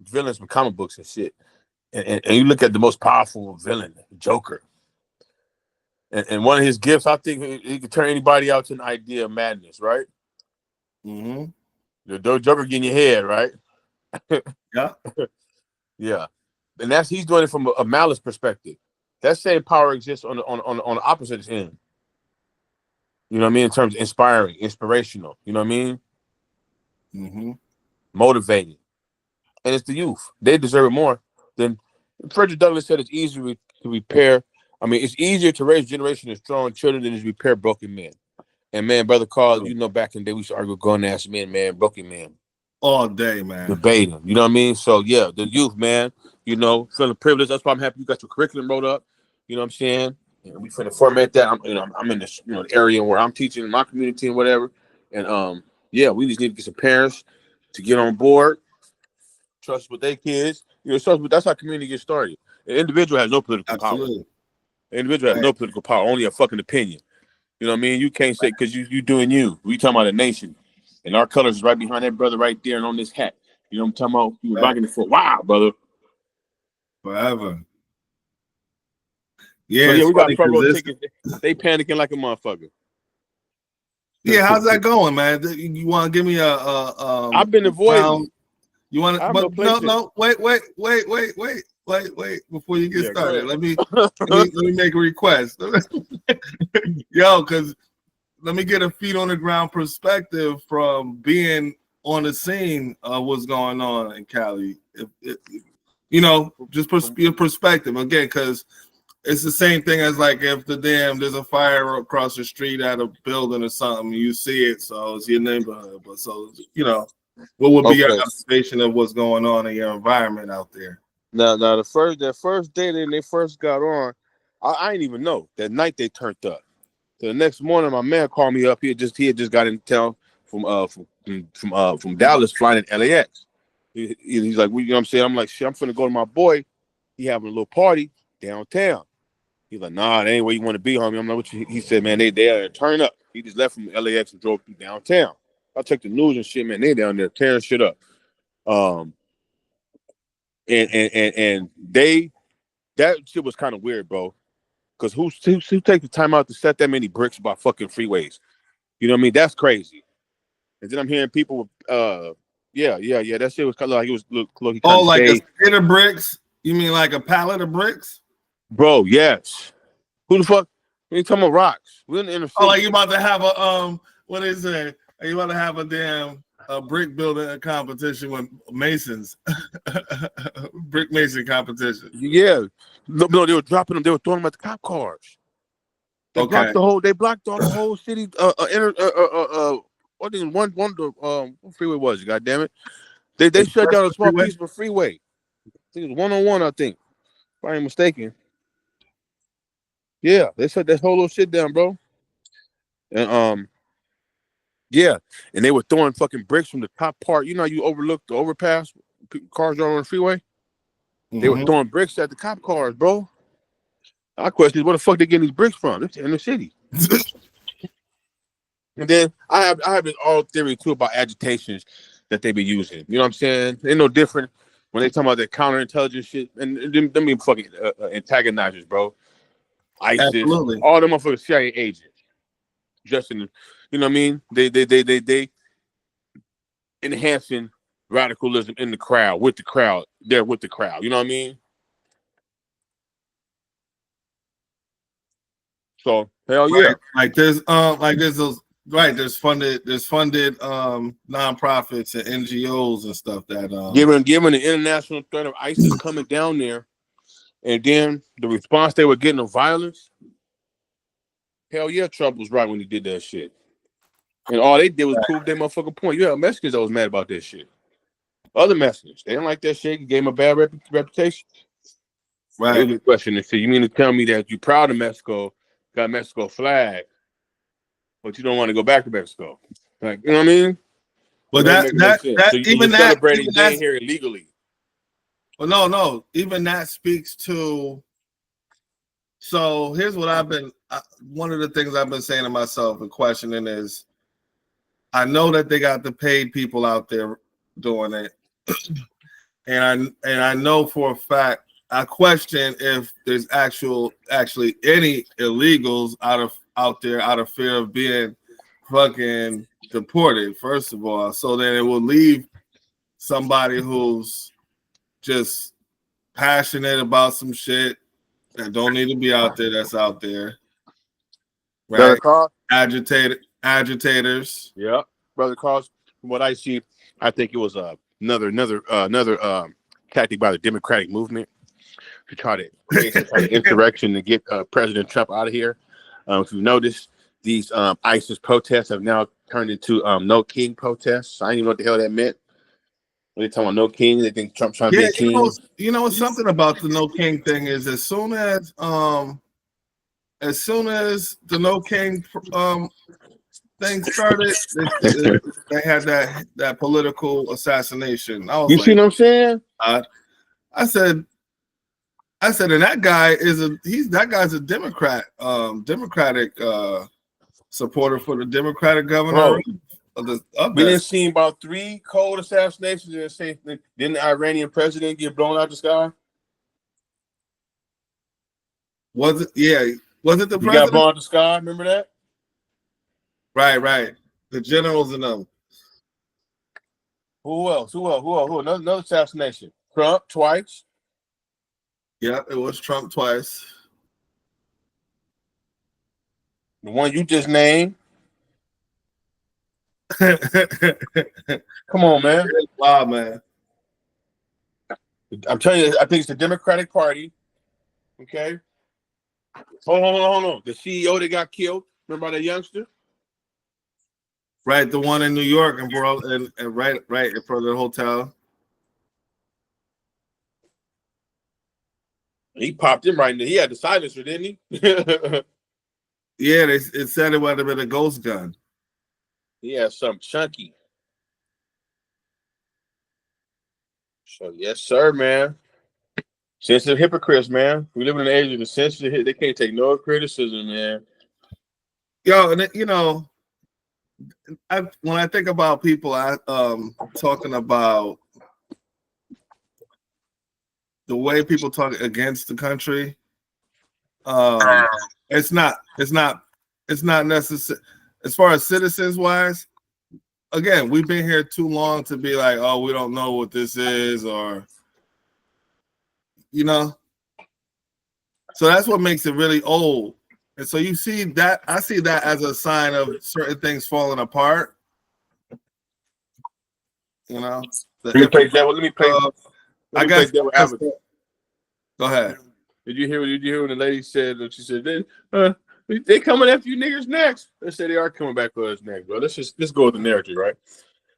villains from comic books and shit, and you look at the most powerful villain, Joker, and one of his gifts, I think he can turn anybody out to an idea of madness, right? Mm-hmm. The Joker get in your head, right? Yeah. Yeah. And he's doing it from a malice perspective. That same power exists on the opposite end. You know what I mean? In terms of inspiring, inspirational. You know what I mean? Mm-hmm. Motivating. And it's the youth. They deserve it more than Frederick Douglass said. It's easier to repair. I mean, it's easier to raise a generation of strong children than to repair broken men. And man, brother Carl, back in the day we used to argue with grown-ass men, man, broken men. All day, man. Debating. You know what I mean? So yeah, the youth, man, feeling privileged. That's why I'm happy you got your curriculum wrote up. You know what I'm saying? And we finna format that. I'm in this, the area where I'm teaching in my community and whatever. And we just need to get some parents to get on board, trust with their kids. That's how community gets started. An individual has no political power. An individual has no political power, only a fucking opinion. You know what I mean? You can't say because you doing you. We talking about a nation, and our colors is right behind that brother right there and on this hat. You know what I'm talking about? You was rocking it for a while, brother. Forever. Yeah, so yeah, we got front row this... tickets. They panicking like a motherfucker. Yeah, how's that going, man? You want to give me a I've been avoiding. You want to? But no. Wait. Before you get started, let me make a request. Yo, because let me get a feet on the ground perspective from being on the scene of what's going on in Cali. Just your perspective again, because it's the same thing as like if there's a fire across the street at a building or something, you see it, so it's your neighborhood. But so what would be your observation of what's going on in your environment out there? Now that first day that they first got on, I didn't even know. That night they turned up. So the next morning, my man called me up. He had just got in town from Dallas, flying in LAX. He's like, you know what I'm saying? I'm like, shit, I'm finna go to my boy. He having a little party downtown. He's like, nah, that ain't where you want to be, homie. I'm like, what you? He said, man, they there turn up. He just left from LAX and drove through downtown. I checked the news and shit, man. They down there tearing shit up. And that shit was kind of weird, bro. Because who take the time out to set that many bricks by fucking freeways? You know what I mean? That's crazy. And then I'm hearing people, that shit was kind of like it was look. Oh, like a skid of bricks? You mean like a pallet of bricks? Bro, yes. Who the fuck? We ain't talking about rocks. We're in the inner city. Oh, like you about to have a what is it? Are you about to have a damn brick building competition with masons? Brick mason competition. Yeah. No, they were dropping them. They were throwing them at the cop cars. They blocked the whole city. What is what freeway was it? God damn it! They shut down a small piece of a freeway. I think it was 101. I think, if I ain't mistaken. Yeah, they shut that whole little shit down, bro. And yeah, and they were throwing fucking bricks from the top part. You know, you overlook the overpass. Cars are on the freeway. Mm-hmm. They were throwing bricks at the cop cars, bro. I question where the fuck they getting these bricks from? It's in the city. And then I have this all theory too about agitations that they be using. You know what I'm saying? They're no different when they talk about their counterintelligence shit. And them be fucking antagonizers, bro. ISIS, absolutely. All them motherfuckers CIA agents. Just in, you know what I mean? They enhancing radicalism in the crowd, with the crowd. They're with the crowd. You know what I mean? So hell yeah. There's those. Right, there's funded nonprofits and NGOs and stuff that given the international threat of ISIS coming down there, and then the response they were getting of violence. Hell yeah, Trump was right when he did that shit. And all they did was prove their motherfucking point. You have Mexicans that was mad about that shit. Other Mexicans, they didn't like that shit. It gave them a bad reputation. Right. It was a question. So you mean to tell me that you're proud of Mexico, got Mexico flag, but you don't want to go back to Mexico? Like, you know what I mean? Well, that so even that celebrating being here illegally. Well, no. Even that speaks to. So here's what one of the things I've been saying to myself and questioning is, I know that they got the paid people out there doing it, and I know for a fact. I question if there's actually any illegals out there out of fear of being fucking deported, first of all. So then it will leave somebody who's just passionate about some shit that don't need to be out there, that's out there. Right? Agitators. Yeah. Brother Carl, from what I see, I think it was another tactic by the Democratic movement to try to create some kind of insurrection to get President Trump out of here. If you notice, these ISIS protests have now turned into no king protests. I didn't even know what the hell that meant. When they talking about no king, they think Trump's trying to be a king. You know what's something about the no king thing is as soon as the no king thing started, they had that political assassination. I was you see what I'm saying? I said, and that guy guy's a Democrat, Democratic supporter for the Democratic governor Bro, of we that. didn't see about 3 cold assassinations in the same thing. Didn't the Iranian president get blown out the sky? Was it? Yeah. Was it the He got president? blown out the sky. Remember that? Right. The generals and them. Who else? Who another assassination. Trump twice. Yeah, it was Trump twice. The one you just named. Come on, man. Wow, man. I'm telling you, I think it's the Democratic Party. Okay. Hold on. The CEO that got killed. Remember that youngster? Right, the one in New York and right in front of the hotel. He popped him right in there. He had the silencer, didn't he? Yeah, it said it would have been a ghost gun. He had something chunky. So yes, sir, man. Sensitive hypocrites, man. We live in an age of the sensitive. They can't take no criticism, man. Yo, and you know, when I think about people, talking about the way people talk against the country, it's not necessary as far as citizens wise. Again, we've been here too long to be like, oh, we don't know what this is, or you know. So that's what makes it really old. And so you see that, I see that as a sign of certain things falling apart. You know. Let me play devil. Let me play devil advocate. Go ahead. Did you hear when the lady said that? She said they coming after you niggas next. They said they are coming back for us next, bro. Let's go with the narrative, right?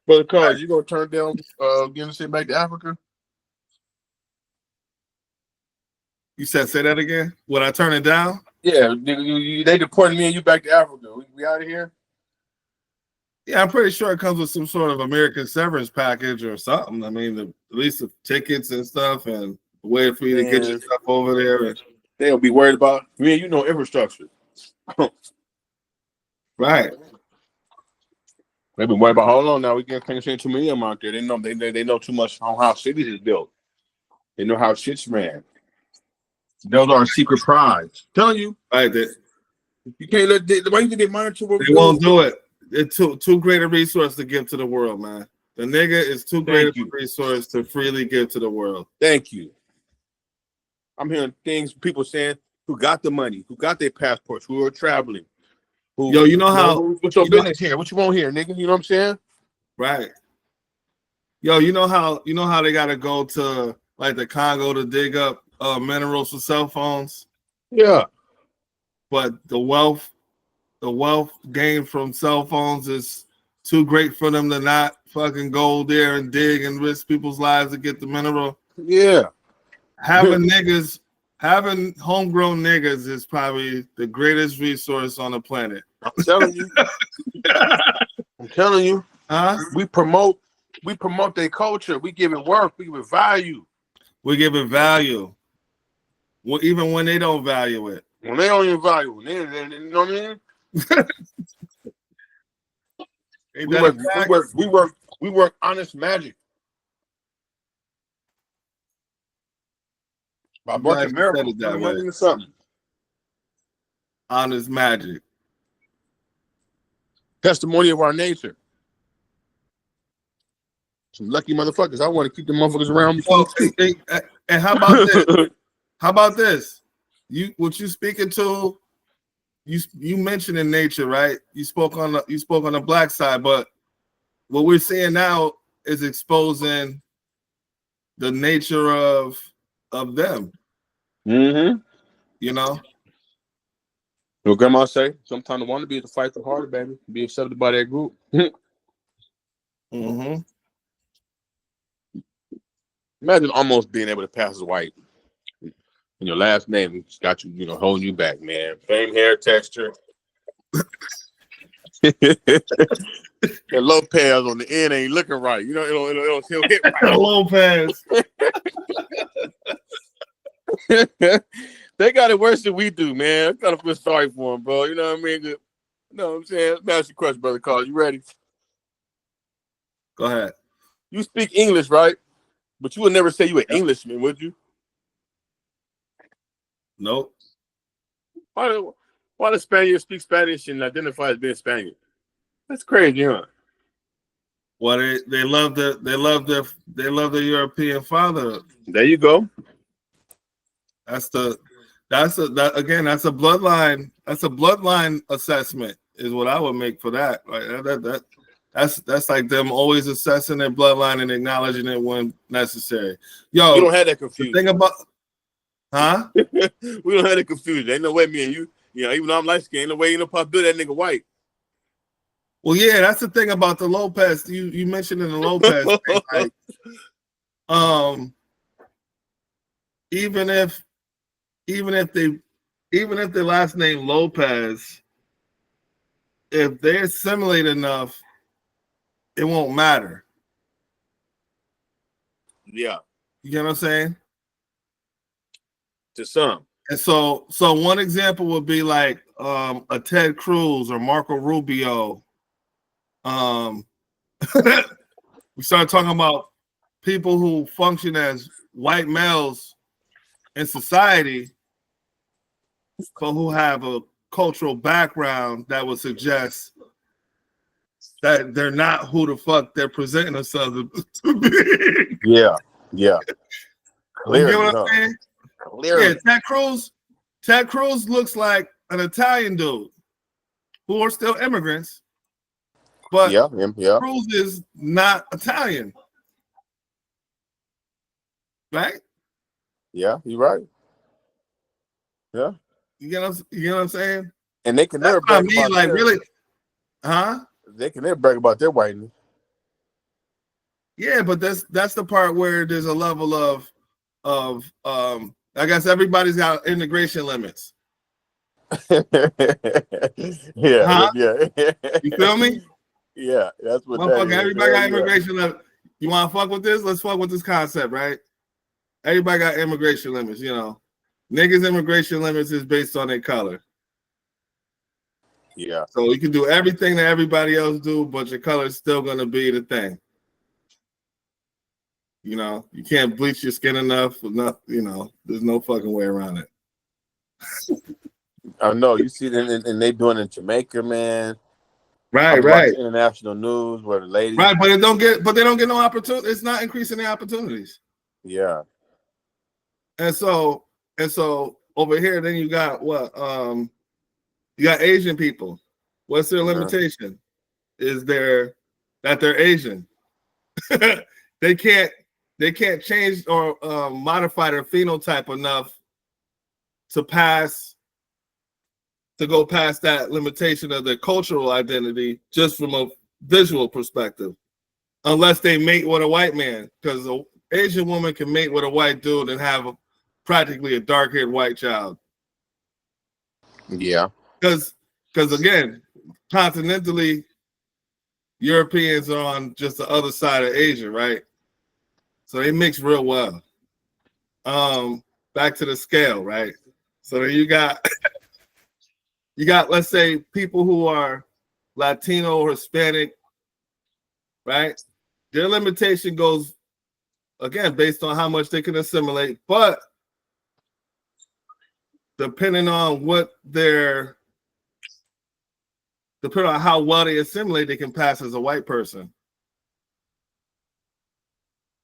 Brother Carl, you gonna turn down getting sent back to Africa? You said say that again? Would I turn it down? Yeah, they deported me and you back to Africa. We out of here? Yeah, I'm pretty sure it comes with some sort of American severance package or something. I mean, at least the tickets and stuff and a way for you to get your stuff over there. They'll be worried about me and infrastructure. Right. They've been worried about how long now we can't send too many of them out there. They know too much on how cities is built. They know how shit's ran. Those are a secret prize. Telling you. Right. You can't let why you think they monitor what they won't do it. It's too great a resource to give to the world, man. The nigga is too great a resource to freely give to the world. Thank you. I'm hearing things, people saying who got the money, who got their passports, who are traveling. Yo, you know how? What's your business here? What you want here, nigga? You know what I'm saying? Right. Yo, you know how they gotta go to like the Congo to dig up minerals for cell phones? Yeah. But the wealth gained from cell phones is too great for them to not fucking go there and dig and risk people's lives to get the mineral. Yeah. Having homegrown niggas is probably the greatest resource on the planet. I'm telling you. Huh? We promote their culture. We give it work. We give it value. We give it value. Well, even when they don't value it. When they don't even value it. You know what I mean? We work honest magic. My working miracle that way. Something. Honest magic. Testimony of our nature. Some lucky motherfuckers. I want to keep the motherfuckers around me. And how about this? How about this? What you speaking to? You mentioned in nature, right? You spoke on the black side, but what we're seeing now is exposing the nature of them. Mm-hmm. You know? Your grandma say, sometimes the want to be to fight the harder, baby. Be accepted by that group. Mm-hmm. Imagine almost being able to pass as white. And your last name got you, holding you back, man. Same hair texture. And Lopez on the end ain't looking right. It'll hit right. Lopez. They got it worse than we do, man. I gotta feel sorry for them, bro. You know what I mean? No, I'm saying, let me ask you a question, brother Carl. You ready? Go ahead. You speak English, right? But you would never say you an Yep. Englishman, would you? Nope. Why do Spaniards speak Spanish and identify as being Spaniard? That's crazy, huh? Well, they love the European father. There you go. That's a bloodline. That's a bloodline assessment is what I would make for that. Right? That's like them always assessing their bloodline and acknowledging it when necessary. We Yo, don't have that the thing confusion. about, huh? We don't have that confusion. Ain't no way me and you, even though I'm light skinned, ain't no way ain't no possibility that nigga white. Well, yeah, that's the thing about the Lopez. You mentioned in the Lopez thing, like, even if their last name Lopez, if they assimilate enough, it won't matter. Yeah. You get what I'm saying? To some. And so one example would be like a Ted Cruz or Marco Rubio. We started talking about people who function as white males in society, but who have a cultural background that would suggest that they're not who the fuck they're presenting themselves to be. Yeah. Yeah. You get what I'm saying? Clearly. Yeah, Ted Cruz looks like an Italian dude who are still immigrants, but yeah. Cruz is not Italian, right? Yeah, you're right. Yeah. You get what I'm saying? And they can That's never what I brag mean, about like their, really, huh? They can never brag about their whiteness. Yeah, but that's the part where there's a level of I guess everybody's got integration limits. yeah, Huh? yeah. You feel me? Yeah, that's what that is. Everybody got Yeah. immigration limits. You want to fuck with this? Let's fuck with this concept, right? Everybody got immigration limits, Niggas' immigration limits is based on their color. Yeah. So you can do everything that everybody else do, but your color is still gonna be the thing. You can't bleach your skin enough. There's no fucking way around it. I know. You see it, and they doing it in Jamaica, man. Right. International news where the lady. Right, but they don't get no opportunity. It's not increasing their opportunities. Yeah. And so over here, then you got what? You got Asian people. What's their limitation? Is that they're Asian? They can't change or modify their phenotype enough to go past that limitation of their cultural identity just from a visual perspective, unless they mate with a white man, because an Asian woman can mate with a white dude and have practically a dark-haired white child. Yeah. Because again, continentally, Europeans are on just the other side of Asia, right? So they mix real well. Back to the scale, right? So then you got let's say people who are Latino or Hispanic, right? Their limitation goes again based on how much they can assimilate, but depending on how well they assimilate, they can pass as a white person.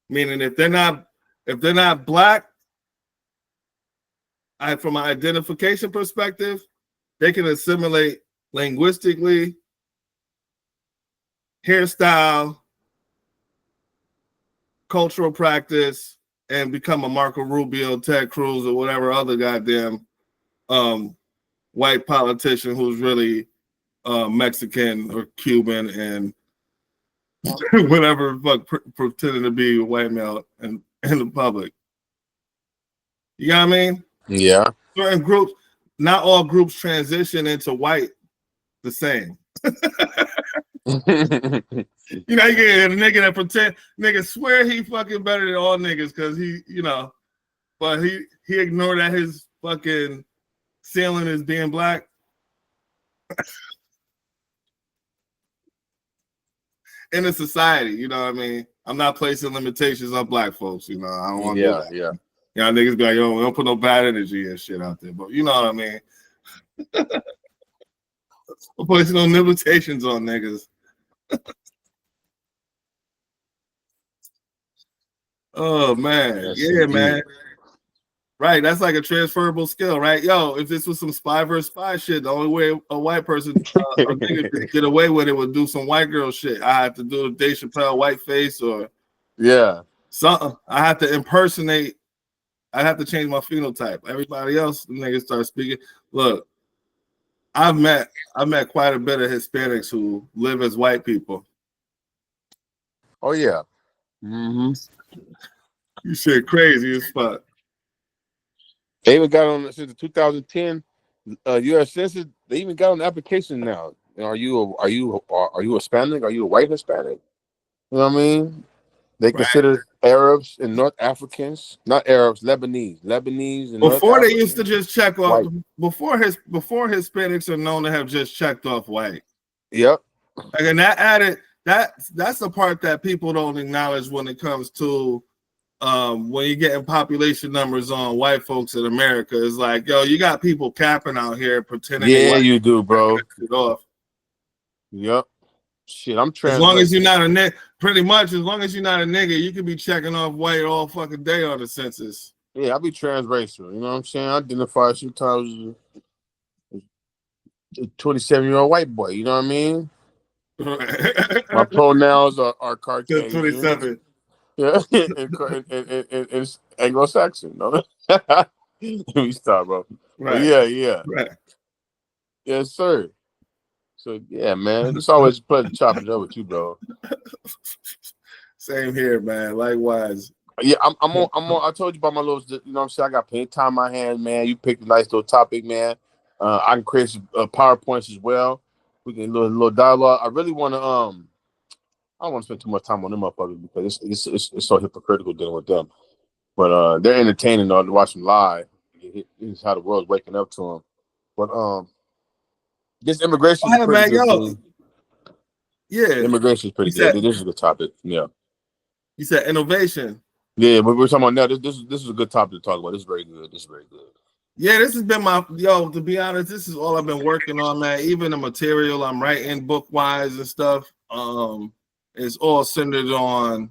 Meaning if they're not black, from an identification perspective, they can assimilate linguistically, hairstyle, cultural practice, and become a Marco Rubio, Ted Cruz, or whatever other goddamn white politician who's really Mexican or Cuban and whatever fuck pretending to be a white male in the public. You know what I mean? Yeah. Certain groups, not all groups transition into white the same. You get a nigga that pretend, nigga swear he fucking better than all niggas because he, but he ignored that his fucking ceiling is being black. in a society. You know what I mean? I'm not placing limitations on black folks. You know, I don't want to do that. Yeah. You know, niggas be like, yo, we don't put no bad energy and shit out there. But you know what I mean? I'm placing no limitations on niggas. Oh man, Yes, yeah, indeed. man. Right, that's like a transferable skill, right? Yo, if this was some spy versus spy shit, the only way a white person, a nigga could get away with it would do some white girl shit. I have to do a Dave Chappelle white face or something. I have to impersonate. I have to change my phenotype. Everybody else, the niggas start speaking. Look, I've met quite a bit of Hispanics who live as white people. Oh yeah. Mm-hmm. You shit crazy as fuck. They even got on since the 2010 U.S. Census. They even got on the application now. Are you Hispanic? Are you a white Hispanic? You know what I mean? They consider Arabs and North Africans, not Arabs, Lebanese and North Before they Africans. used to just check off. White. Before Hispanics are known to have just checked off white. Yep. Like, and that added that's the part that people don't acknowledge when it comes to when you're getting population numbers on white folks in America. It's like, yo, you got people capping out here pretending. Yeah, you do, bro. Off. Yep. Shit, I'm trans. As long as you're not a nigga, pretty much. As long as you're not a nigga, you can be checking off white all fucking day on the census. Yeah, I be transracial. You know what I'm saying? I identify sometimes as a 27-year-old white boy. You know what I mean? My pronouns are Caucasian. 27. Yeah, and Anglo-Saxon. No? Let me stop, bro. Right. Yeah. Right. Yes, sir. So yeah, man, it's always a pleasure chopping it up with you, bro. Same here, man. Likewise. Yeah, I'm on. I told you about my little. You know what I'm saying? I got plenty of time in my hands, man. You picked a nice little topic, man. I can create some PowerPoints as well. We can do a little dialogue. I really want to. I don't want to spend too much time on them motherfuckers because it's so hypocritical dealing with them. But they're entertaining though to watch them live. It's how the world's waking up to them. But this immigration is pretty good. Yeah, immigration is pretty good. This is a good topic. Yeah. You said innovation. Yeah, but we're talking about now. This is a good topic to talk about. This is very good. Yeah, this has been to be honest, this is all I've been working on, man. Even the material I'm writing book wise and stuff, is all centered on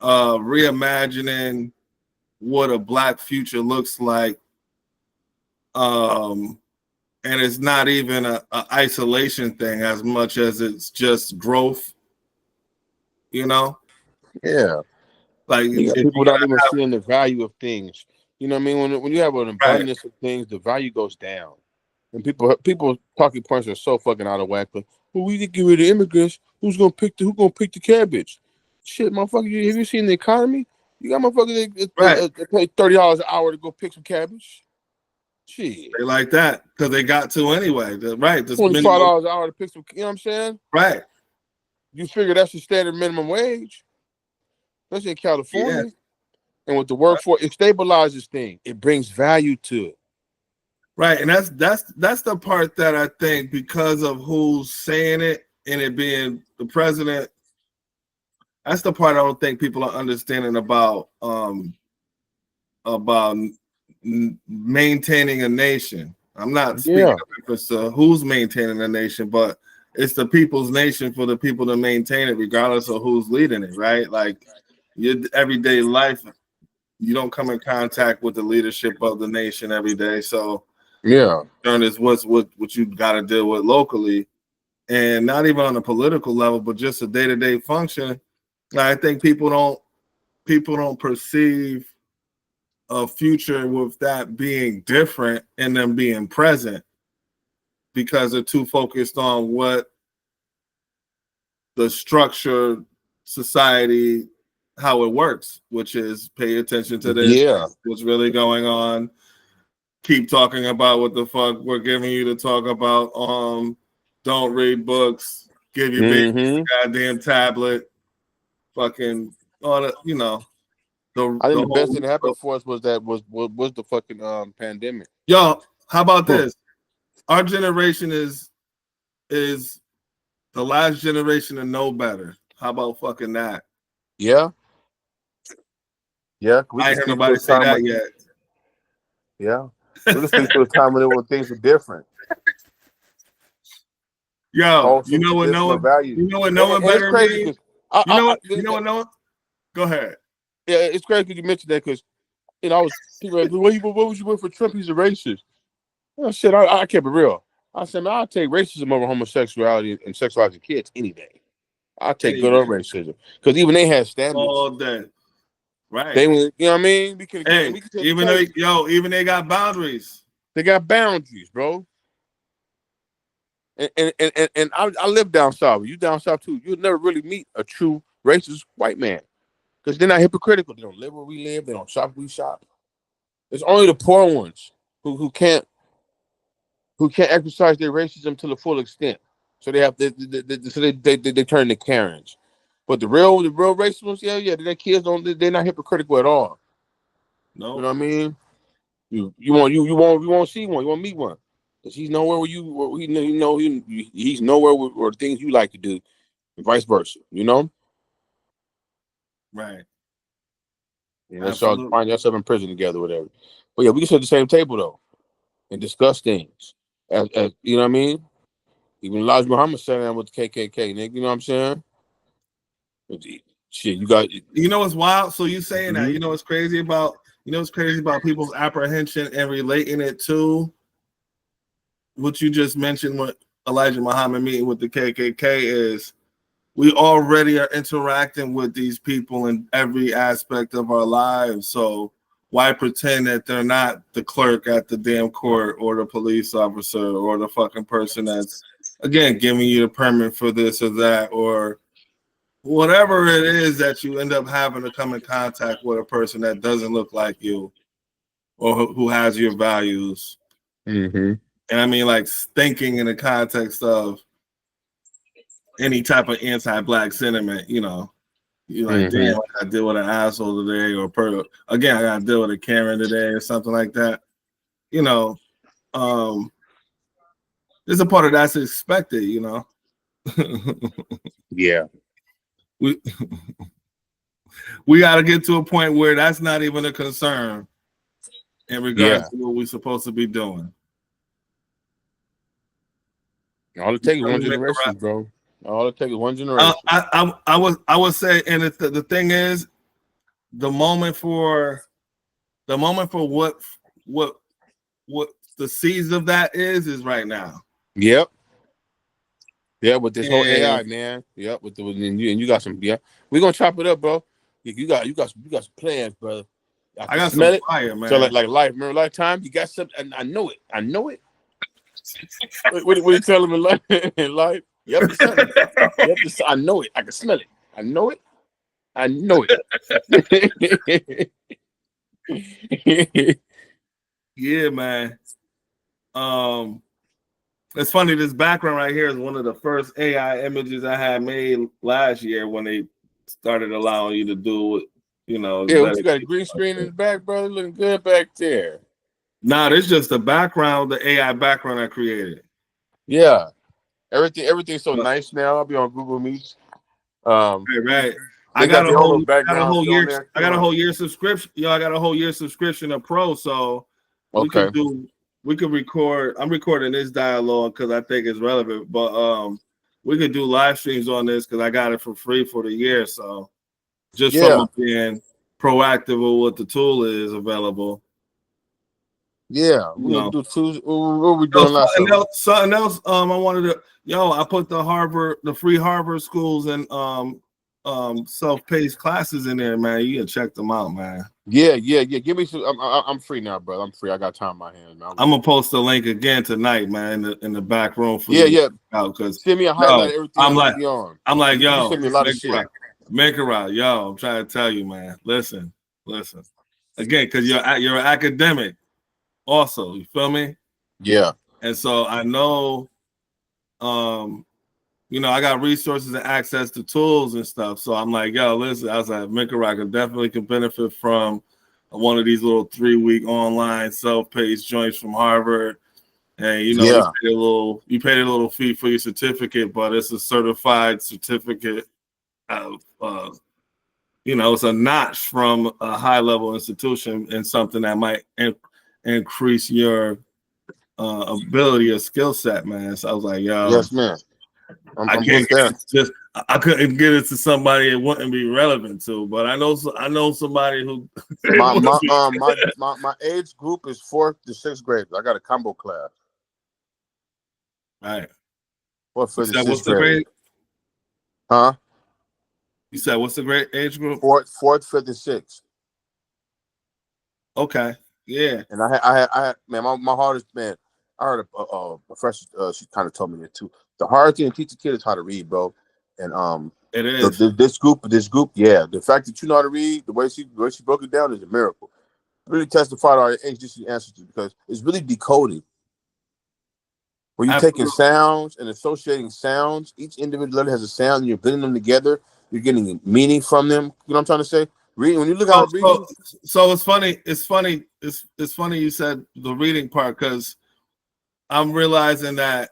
reimagining what a black future looks like. And it's not even a isolation thing as much as it's just growth, you know? Yeah. Like people not even seeing the value of things. You know what I mean? When you have an abundance of things, the value goes down. And people talking points are so fucking out of whack. But well, we need to get rid of immigrants. Who's gonna pick the cabbage? Shit, motherfucker, have you seen the economy? You got motherfuckers that pay $30 an hour to go pick some cabbage. Shit. They like that because they got to anyway. Right. $25 an hour to pick some, you know what I'm saying? Right. You figure that's the standard minimum wage. That's in California. Yeah. And with the workforce, it stabilizes things. It brings value to it. Right. And that's the part that I think, because of who's saying it and it being the president, that's the part I don't think people are understanding about maintaining a nation. I'm not speaking of reference to who's maintaining a nation, but it's the people's nation for the people to maintain it, regardless of who's leading it, right? Like your everyday life, you don't come in contact with the leadership of the nation every day. So is what you got to deal with locally, and not even on a political level, but just a day-to-day function. I think people don't perceive a future with that being different and them being present because they're too focused on what the structure, society, how it works, which is pay attention to this, what's really going on, keep talking about what the fuck we're giving you to talk about, don't read books, give your baby a goddamn tablet, fucking all the, you know. I think the best thing that happened for us was the fucking pandemic. Yo, how about this? Our generation is the last generation to know better. How about fucking that? Yeah. Yeah. We I can ain't heard speak to nobody a say time that when, yet. yeah. We can speak to a time when things were different. Yo, All some traditional You values. know what And knowing it's better crazy means? because You know what knowing? Go ahead. yeah, it's crazy because you mentioned that because I was people like, what would you vote for Trump? He's a racist. Oh, shit, I kept it real. I said, man, I'll take racism over homosexuality and sexualizing kids any day. I'll take Any good day. on racism because even they had standards. All day. Right. They, you know what I mean? We can Hey, take even they got boundaries. they got boundaries, bro. And I live down south. You down south too. You'll never really meet a true racist white man because they're not hypocritical. They don't live where we live. They don't shop where we shop. It's only the poor ones who can't exercise their racism to the full extent. So they have they turn to Karens. But the real racist ones, yeah, their kids they're not hypocritical at all. No. You know what I mean? You won't see one. You won't meet one because he's nowhere where he's nowhere where things you like to do, and vice versa. You know? Right. And that's y'all Absolutely. find yourself in prison together, whatever. But yeah, we can sit at the same table though and discuss things. As you know what I mean? Even Elijah Muhammad sat down with the KKK, nigga. You know what I'm saying? Shit, you got. You know what's wild? So you saying that? Mhm. You know what's crazy about? You know what's crazy about people's apprehension and relating it to what you just mentioned with Elijah Muhammad meeting with the KKK is we already are interacting with these people in every aspect of our lives. So why pretend that they're not the clerk at the damn court or the police officer or the fucking person that's again giving you the permit for this or that or whatever it is that you end up having to come in contact with a person that doesn't look like you or who has your values. Mm-hmm. And I mean, like thinking in the context of any type of anti-black sentiment, you know, you're like, Mm-hmm. damn, I deal with an asshole today, or again, I got to deal with a Karen today, or something like that. You know, there's a part of that's expected. You know, Yeah. we we got to get to a point where that's not even a concern in regards Yeah. to what we're supposed to be doing. All it takes is one generation, bro. All it takes is one generation. I would say, and the thing is, the moment for what the seeds of that is right now. Yep. Yeah, with this whole And AI, man. Yep. With and you got some. Yeah, we're gonna chop it up, bro. You got some plans, brother. I I can got some smell it. fire, man. So like life, remember Lifetime? You got something. I know it. I know it. What do you tell him in life? In life? Yep, it's something. Yep, I know it. I can smell it. I know it. I know it. Yeah, man. It's funny. This background right here is one of the first AI images I had made last year when they started allowing you to do it. You know, Yeah, what you got a green screen in the back, brother? Looking good back there. Nah, it's just the background, the AI background I created. Yeah, everything's so nice now. I'll be on Google Meets. Right. They got their own little background showing there. I got a whole year subscription. Yo, I got a whole year subscription of Pro, so we Okay. could record. I'm recording this dialogue because I think it's relevant, but we could do live streams on this because I got it for free for the year. So just from being proactive with what the tool is available. Yeah, You we know. do two. What we doing last time? Something else. I wanted to. I put the free Harvard schools and self-paced classes in there, man. You can check them out, man. Yeah. Give me some. I'm free now, brother. I'm free. I got time in my hands, man. I'm gonna post the link again tonight, man, in the back room for you. Yeah. Because send me a highlight of everything I'm I like, need to be on. I'm like, You yo, send me a lot of shit. Make it right, yo. I'm trying to tell you, man. Listen. Again, because you're an academic, also. You feel me? Yeah. And so I know, I got resources and access to tools and stuff. So I'm like, yo, listen, I was like, Mikaraka definitely can benefit from one of these little 3-week online self-paced joints from Harvard. And you paid a little fee for your certificate, but it's a certified certificate it's a notch from a high level institution and something that might increase your ability or skill set, man. So I was like, yo, Yes, man. I'm I with can't get that. it just I couldn't get it to somebody it wouldn't be relevant to, but I know somebody who my age group is 4th to 6th grade. I got a combo class. Right. 4th, 5th, and What's 6th the grade. grade? Huh? You said what's the grade age group? 4th, 5th, and 6th. Okay. Yeah. And I had man, my hardest man. I heard a professor. She kind of told me that too. The hardest thing to teach a kid is how to read, bro. And it is this group, yeah. The fact that you know how to read, the way she broke it down is a miracle. Really testified to our HDC ancestry because it's really decoding. When you're taking sounds and associating sounds, each individual letter has a sound, and you're blending them together. You're getting meaning from them. You know what I'm trying to say? Reading. When you look at reading, so it's funny. It's funny you said the reading part because I'm realizing that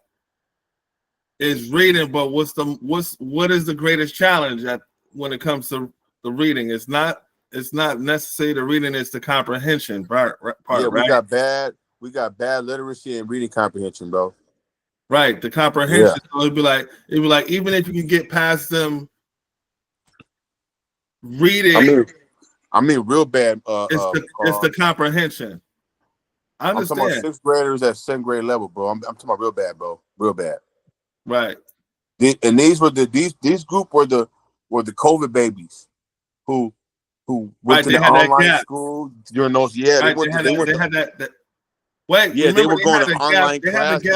it's reading, but what is the greatest challenge when it comes to the reading? It's not necessarily the reading; it's the comprehension part. Yeah, right? We got bad literacy and reading comprehension, bro. Right, the comprehension. Yeah. So it'd be like even if you can get past them reading, I mean real bad. It's the comprehension. I understand. I'm talking about 6th graders at 7th grade level, bro. I'm talking about real bad, bro. Real bad. Right. And these group were the COVID babies who went to the online school during those. Yeah, right. They had that. Wait, yeah, they were going to online classes.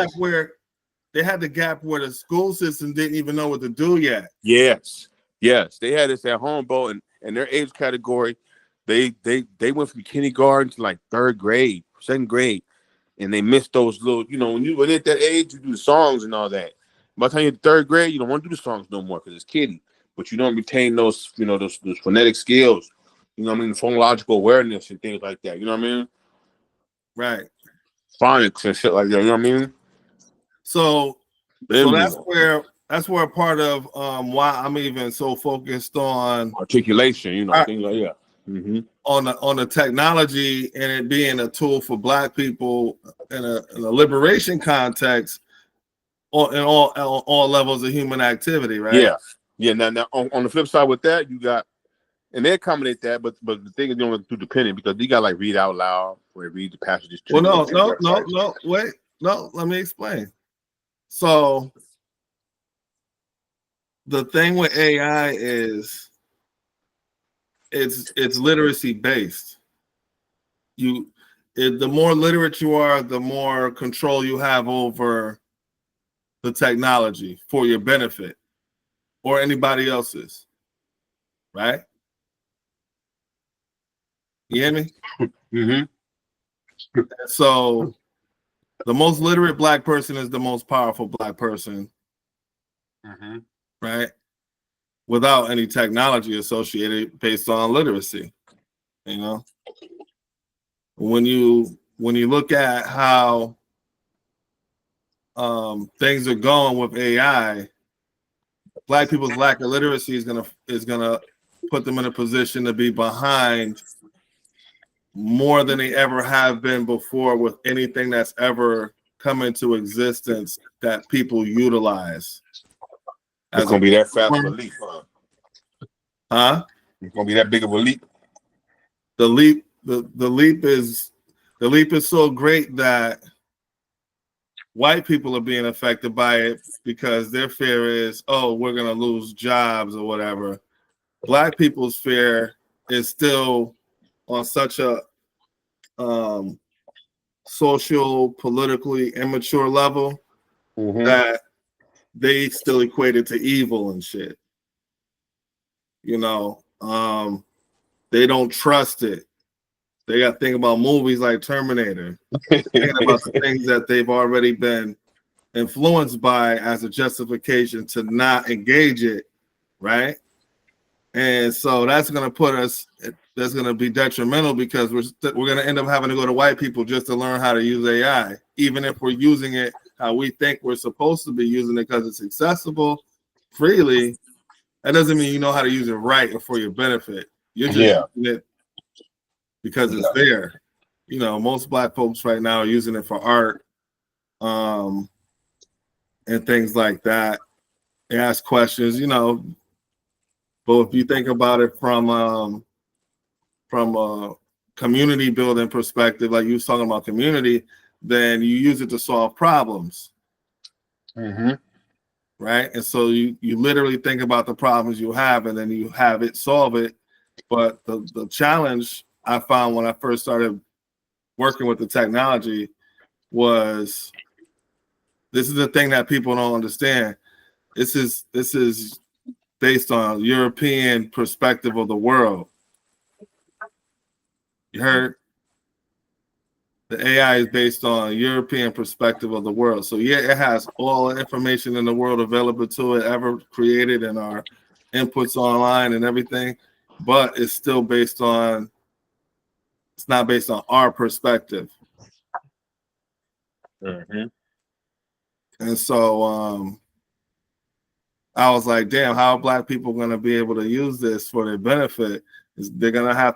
They had the gap where the school system didn't even know what to do yet. Yes, they had this at home, bro, and their age category, they went from kindergarten to like 3rd grade, 2nd grade, and they missed those little. When you were at that age, you do the songs and all that. By the time you're 3rd grade, you don't want to do the songs no more because it's kiddie, but you don't retain those, those phonetic skills. You know what I mean? Phonological awareness and things like that. You know what I mean? Right. Phonics and shit like that. You know what I mean? So that's where part of why I'm even so focused on articulation, things like that. Mm-hmm. On the technology and it being a tool for Black people in a liberation context, in all levels of human activity, right? Yeah. Now on the flip side with that, you got, and they accommodate that, but the thing is, you don't do dependent because you got like read out loud or read the passages. Well, no, wait, no, let me explain. So the thing with AI is it's literacy based. The more literate you are, the more control you have over the technology for your benefit or anybody else's, right? You hear me? Mm-hmm. So the most literate Black person is the most powerful Black person, right? Without any technology associated based on literacy, When you look at how things are going with AI, Black people's lack of literacy is gonna put them in a position to be behind more than they ever have been before with anything that's ever come into existence that people utilize. It's gonna be that fast of a leap, huh? It's gonna be that big of a leap. The leap is so great that white people are being affected by it because their fear is, oh, we're gonna lose jobs or whatever. Black people's fear is still on such a social, politically immature level that they still equate it to evil and shit. They don't trust it. They got to think about movies like Terminator, thinking about the things that they've already been influenced by as a justification to not engage it, right? And so that's going to be detrimental because we're going to end up having to go to white people just to learn how to use AI, even if we're using it how we think we're supposed to be using it because it's accessible freely. That doesn't mean you know how to use it right or for your benefit. You're just using it because it's there. You know, most Black folks right now are using it for art, and things like that. They ask questions, you know. But if you think about it from a community building perspective, like you was talking about community, then you use it to solve problems. Mm-hmm. Right? And so you literally think about the problems you have and then you have it solve it. But the challenge I found when I first started working with the technology was, this is the thing that people don't understand. This is based on European perspective of the world. You heard? The AI is based on European perspective of the world. So yeah, it has all the information in the world available to it, ever created, and our inputs online and everything, but it's still based on, it's not based on our perspective. Mm-hmm. And so I was like, damn, how are Black people going to be able to use this for their benefit? Is they're going to have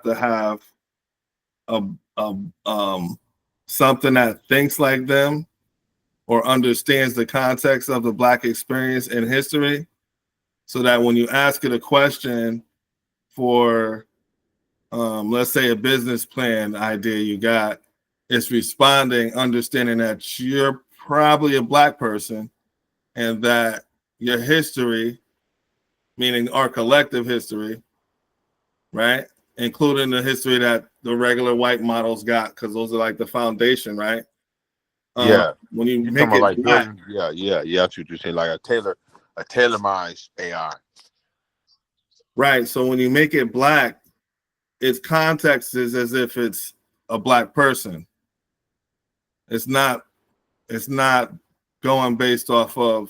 a something that thinks like them or understands the context of the Black experience in history, so that when you ask it a question for, let's say, a business plan idea you got, it's responding, understanding that you're probably a Black person and that your history, meaning our collective history, right, including the history that the regular white models got, because those are like the foundation, right? When you You're talking make about it like Black, building, that's what you say, like a tailor-made AI. right? So when you make it Black, its context is as if it's a Black person. It's not going based off of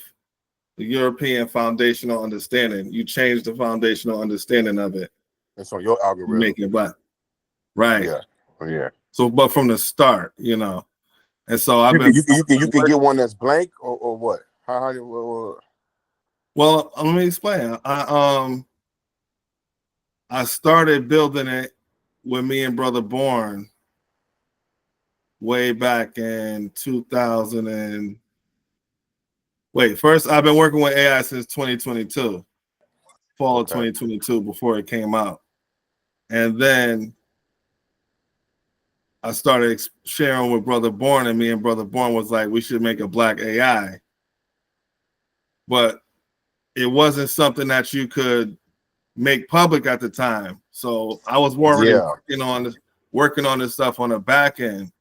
the European foundational understanding. You change the foundational understanding of it. It's on your You algorithm. make it Black. Right. Yeah. So, but from the start, you know. And so I've You been can get one that's blank or what? How well, let me explain. I started building it with me and Brother Born way back in 2000 and first I've been working with AI since 2022, fall of 2022, before it came out. And then I started sharing with Brother Born, and me and Brother Born was like, we should make a Black AI. But it wasn't something that you could make public at the time. So I was already working on this stuff on the back end.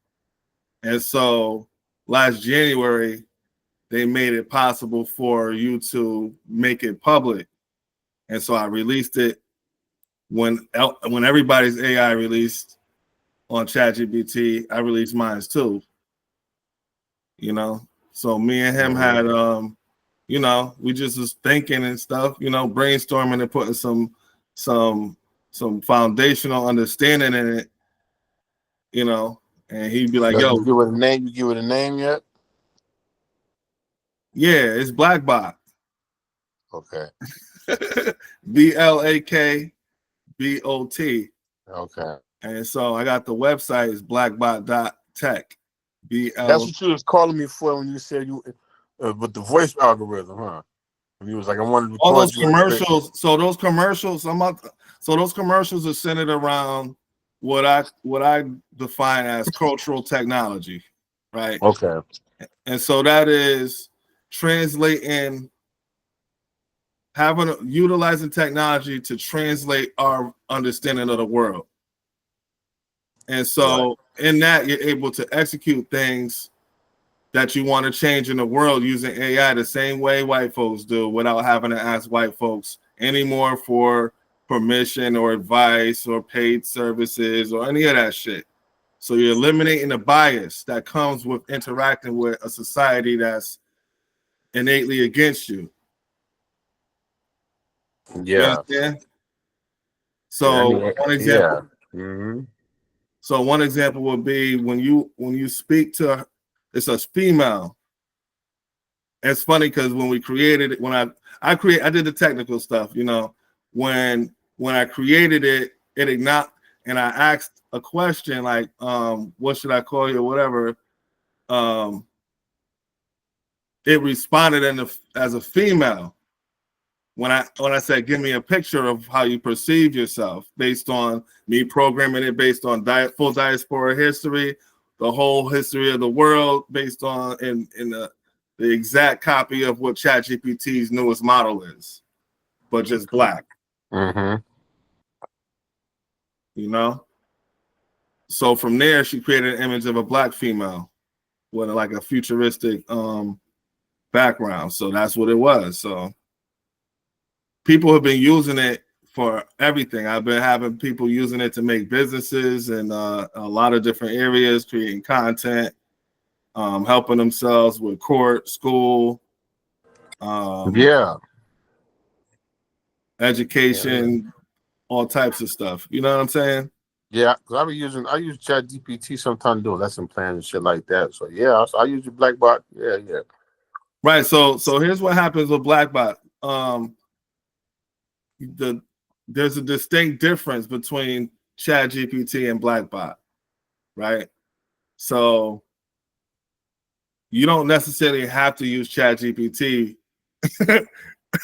And so last January, they made it possible for you to make it public. And so I released it when everybody's AI released on ChatGPT. I released mine too. You know, so me and him had you know, we just was thinking and stuff, you know, brainstorming and putting some foundational understanding in it, you know, and he'd be like, yo, you give it a name? You give it a name yet? Yeah, it's Blackbot. Okay. BLAKBOT. Okay. And so I got the website is blackbot.tech. That's what you was calling me for when you said you with the voice algorithm, huh? And you was like, I wanted to all those commercials. So those commercials are centered around what I define as cultural technology, right? Okay. And so that is utilizing technology to translate our understanding of the world. And so in that, you're able to execute things that you want to change in the world using AI the same way white folks do, without having to ask white folks anymore for permission or advice or paid services or any of that shit. So you're eliminating the bias that comes with interacting with a society that's innately against you. Yeah. You understand? So one example. So one example would be when you speak to, it's a female, it's funny because when we created it, when I did the technical stuff, you know, when I created it, it ignored, and I asked a question like, what should I call you or whatever. It responded as a female when I said, give me a picture of how you perceive yourself based on me programming it based on full diaspora history, the whole history of the world based on in the exact copy of what ChatGPT's newest model is, but just black. Mm-hmm. You know? So from there, she created an image of a black female with like a futuristic background. So that's what it was. So people have been using it for everything. I've been having people using it to make businesses in a lot of different areas, creating content, helping themselves with court, school, education, all types of stuff. You know what I'm saying? Yeah, because I use ChatGPT sometimes to do lesson plans and shit like that. So yeah, I use the Blackbot. Yeah. Right. So here's what happens with Blackbot. There's a distinct difference between ChatGPT and Blackbot, right? So you don't necessarily have to use ChatGPT if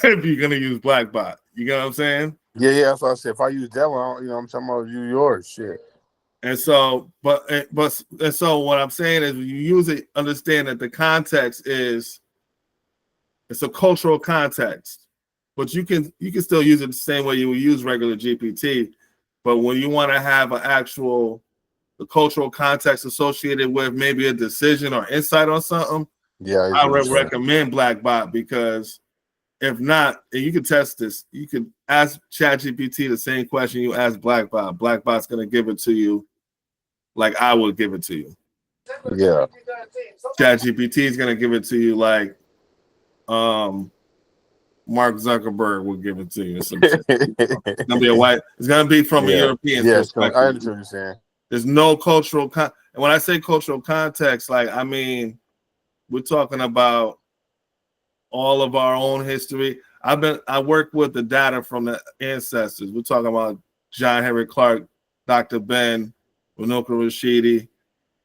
you're gonna use Blackbot. You get what I'm saying? Yeah. That's what I said. If I use that one, you know, I'm talking about use yours. Shit. And so, so what I'm saying is, when you use it, understand that the context is it's a cultural context. But you can still use it the same way you would use regular GPT. But when you want to have the cultural context associated with maybe a decision or insight on something, I would recommend Blackbot, because if not, and you can test this, you can ask ChatGPT the same question you ask Blackbot. Blackbot's going to give it to you like I would give it to you. Yeah. ChatGPT is going to give it to you like Mark Zuckerberg will give it to you. It's gonna be it's gonna be from a European perspective. I understand what you're saying. There's no cultural and when I say cultural context, like, I mean, we're talking about all of our own history. I work with the data from the ancestors. We're talking about John Henry Clark, Dr. Ben, Winoka Rashidi,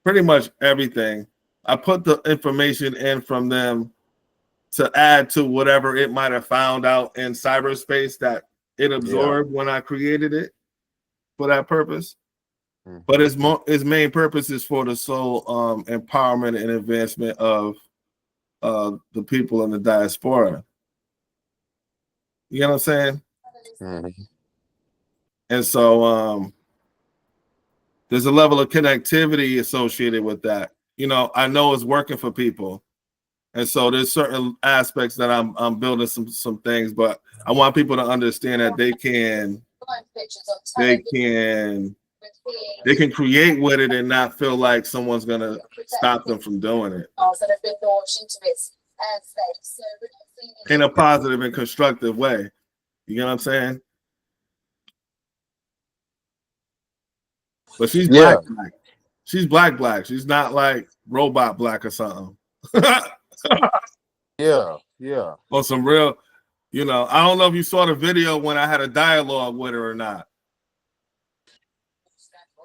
pretty much everything. I put the information in from them to add to whatever it might have found out in cyberspace that it absorbed when I created it for that purpose. Mm-hmm. But its main purpose is for the sole empowerment and advancement of the people in the diaspora. You know what I'm saying? Mm-hmm. And so there's a level of connectivity associated with that. You know, I know it's working for people. And so there's certain aspects that I'm building some things, but I want people to understand that they can create with it and not feel like someone's gonna stop them from doing it in a positive and constructive way. You know what I'm saying? But she's black. She's black. She's not like robot black or something. Yeah. Or some real, you know, I don't know if you saw the video when I had a dialogue with her or not.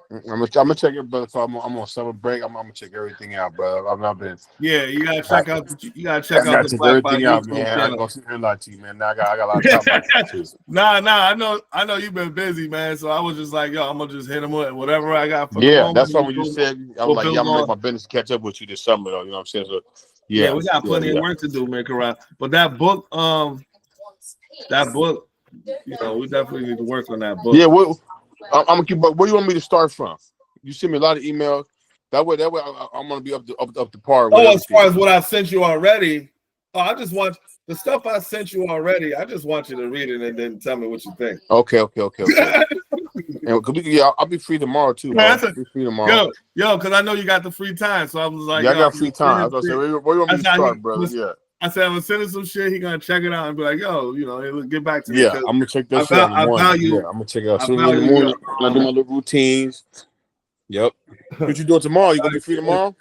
I'm gonna check it, brother. I'm on summer break. I'm gonna check everything out, bro. I've not been. Yeah, you gotta check out. You gotta check out the everything out, man. I'm gonna sit here and lie to you, man. Now I got a lot of time. Nah. I know you've been busy, man. So I was just like, yo, I'm gonna just hit him with whatever I got for. Yeah, that's what you said. I was like, yeah, I'm gonna make my business catch up with you this summer, though. You know what I'm saying? So, yeah, we got plenty of work to do, man. But that book, you know, we definitely need to work on that book. Yeah, I'm gonna keep. Where do you want me to start from? You send me a lot of emails. That way, I'm gonna be up to par. Oh, as far as what I sent you already, I just want the stuff I sent you already. I just want you to read it and then tell me what you think. Okay. And I'll be free tomorrow too. Man, I'll be free tomorrow. Yo, because I know you got the free time, so I was like, I got free time. I was gonna say, where do you want me to start, brother? Yeah. I said, I'm gonna send him some shit. He gonna check it out and be like, yo, you know, get back to me. Yeah, I'm gonna check that shit out in the morning. I'm gonna check it out soon in the morning. I do my little routines. Yep. What you doing tomorrow? You gonna be free tomorrow?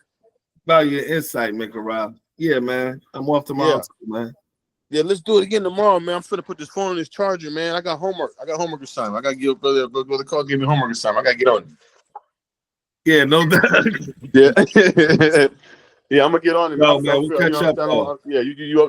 About your insight, Mika Rob. Yeah, man. I'm off tomorrow, too, man. Yeah, let's do it again tomorrow, man. I'm finna put this phone on this charger, man. I got homework. Assignment. I gotta give brother call, give me homework assignment. I gotta get on it. Yeah, no doubt. Yeah. Yeah, I'm gonna get on it. No, man, we'll catch up. Yeah, you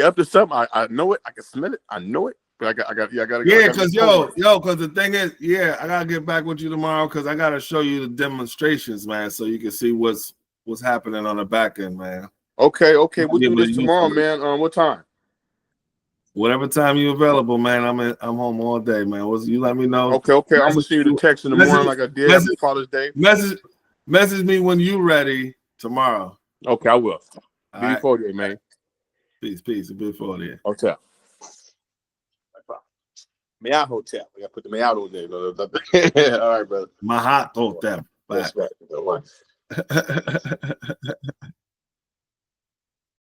up to something. I know it. I can smell it. I know it. But I gotta. Yeah, because because the thing is, I gotta get back with you tomorrow because I gotta show you the demonstrations, man, so you can see what's happening on the back end, man. Okay. We'll do this tomorrow, man. What time? Whatever time you're available, man. I'm home all day, man. You let me know. Okay. I'm gonna send you the text in the morning like I did after Father's Day. Message me when you ready tomorrow. Okay, I will. Be before day, man. Peace. Before day. Hotel. Mayat Hotel. We gotta put the Mayat on there. All right, brother. Mahat Hotel. That's right.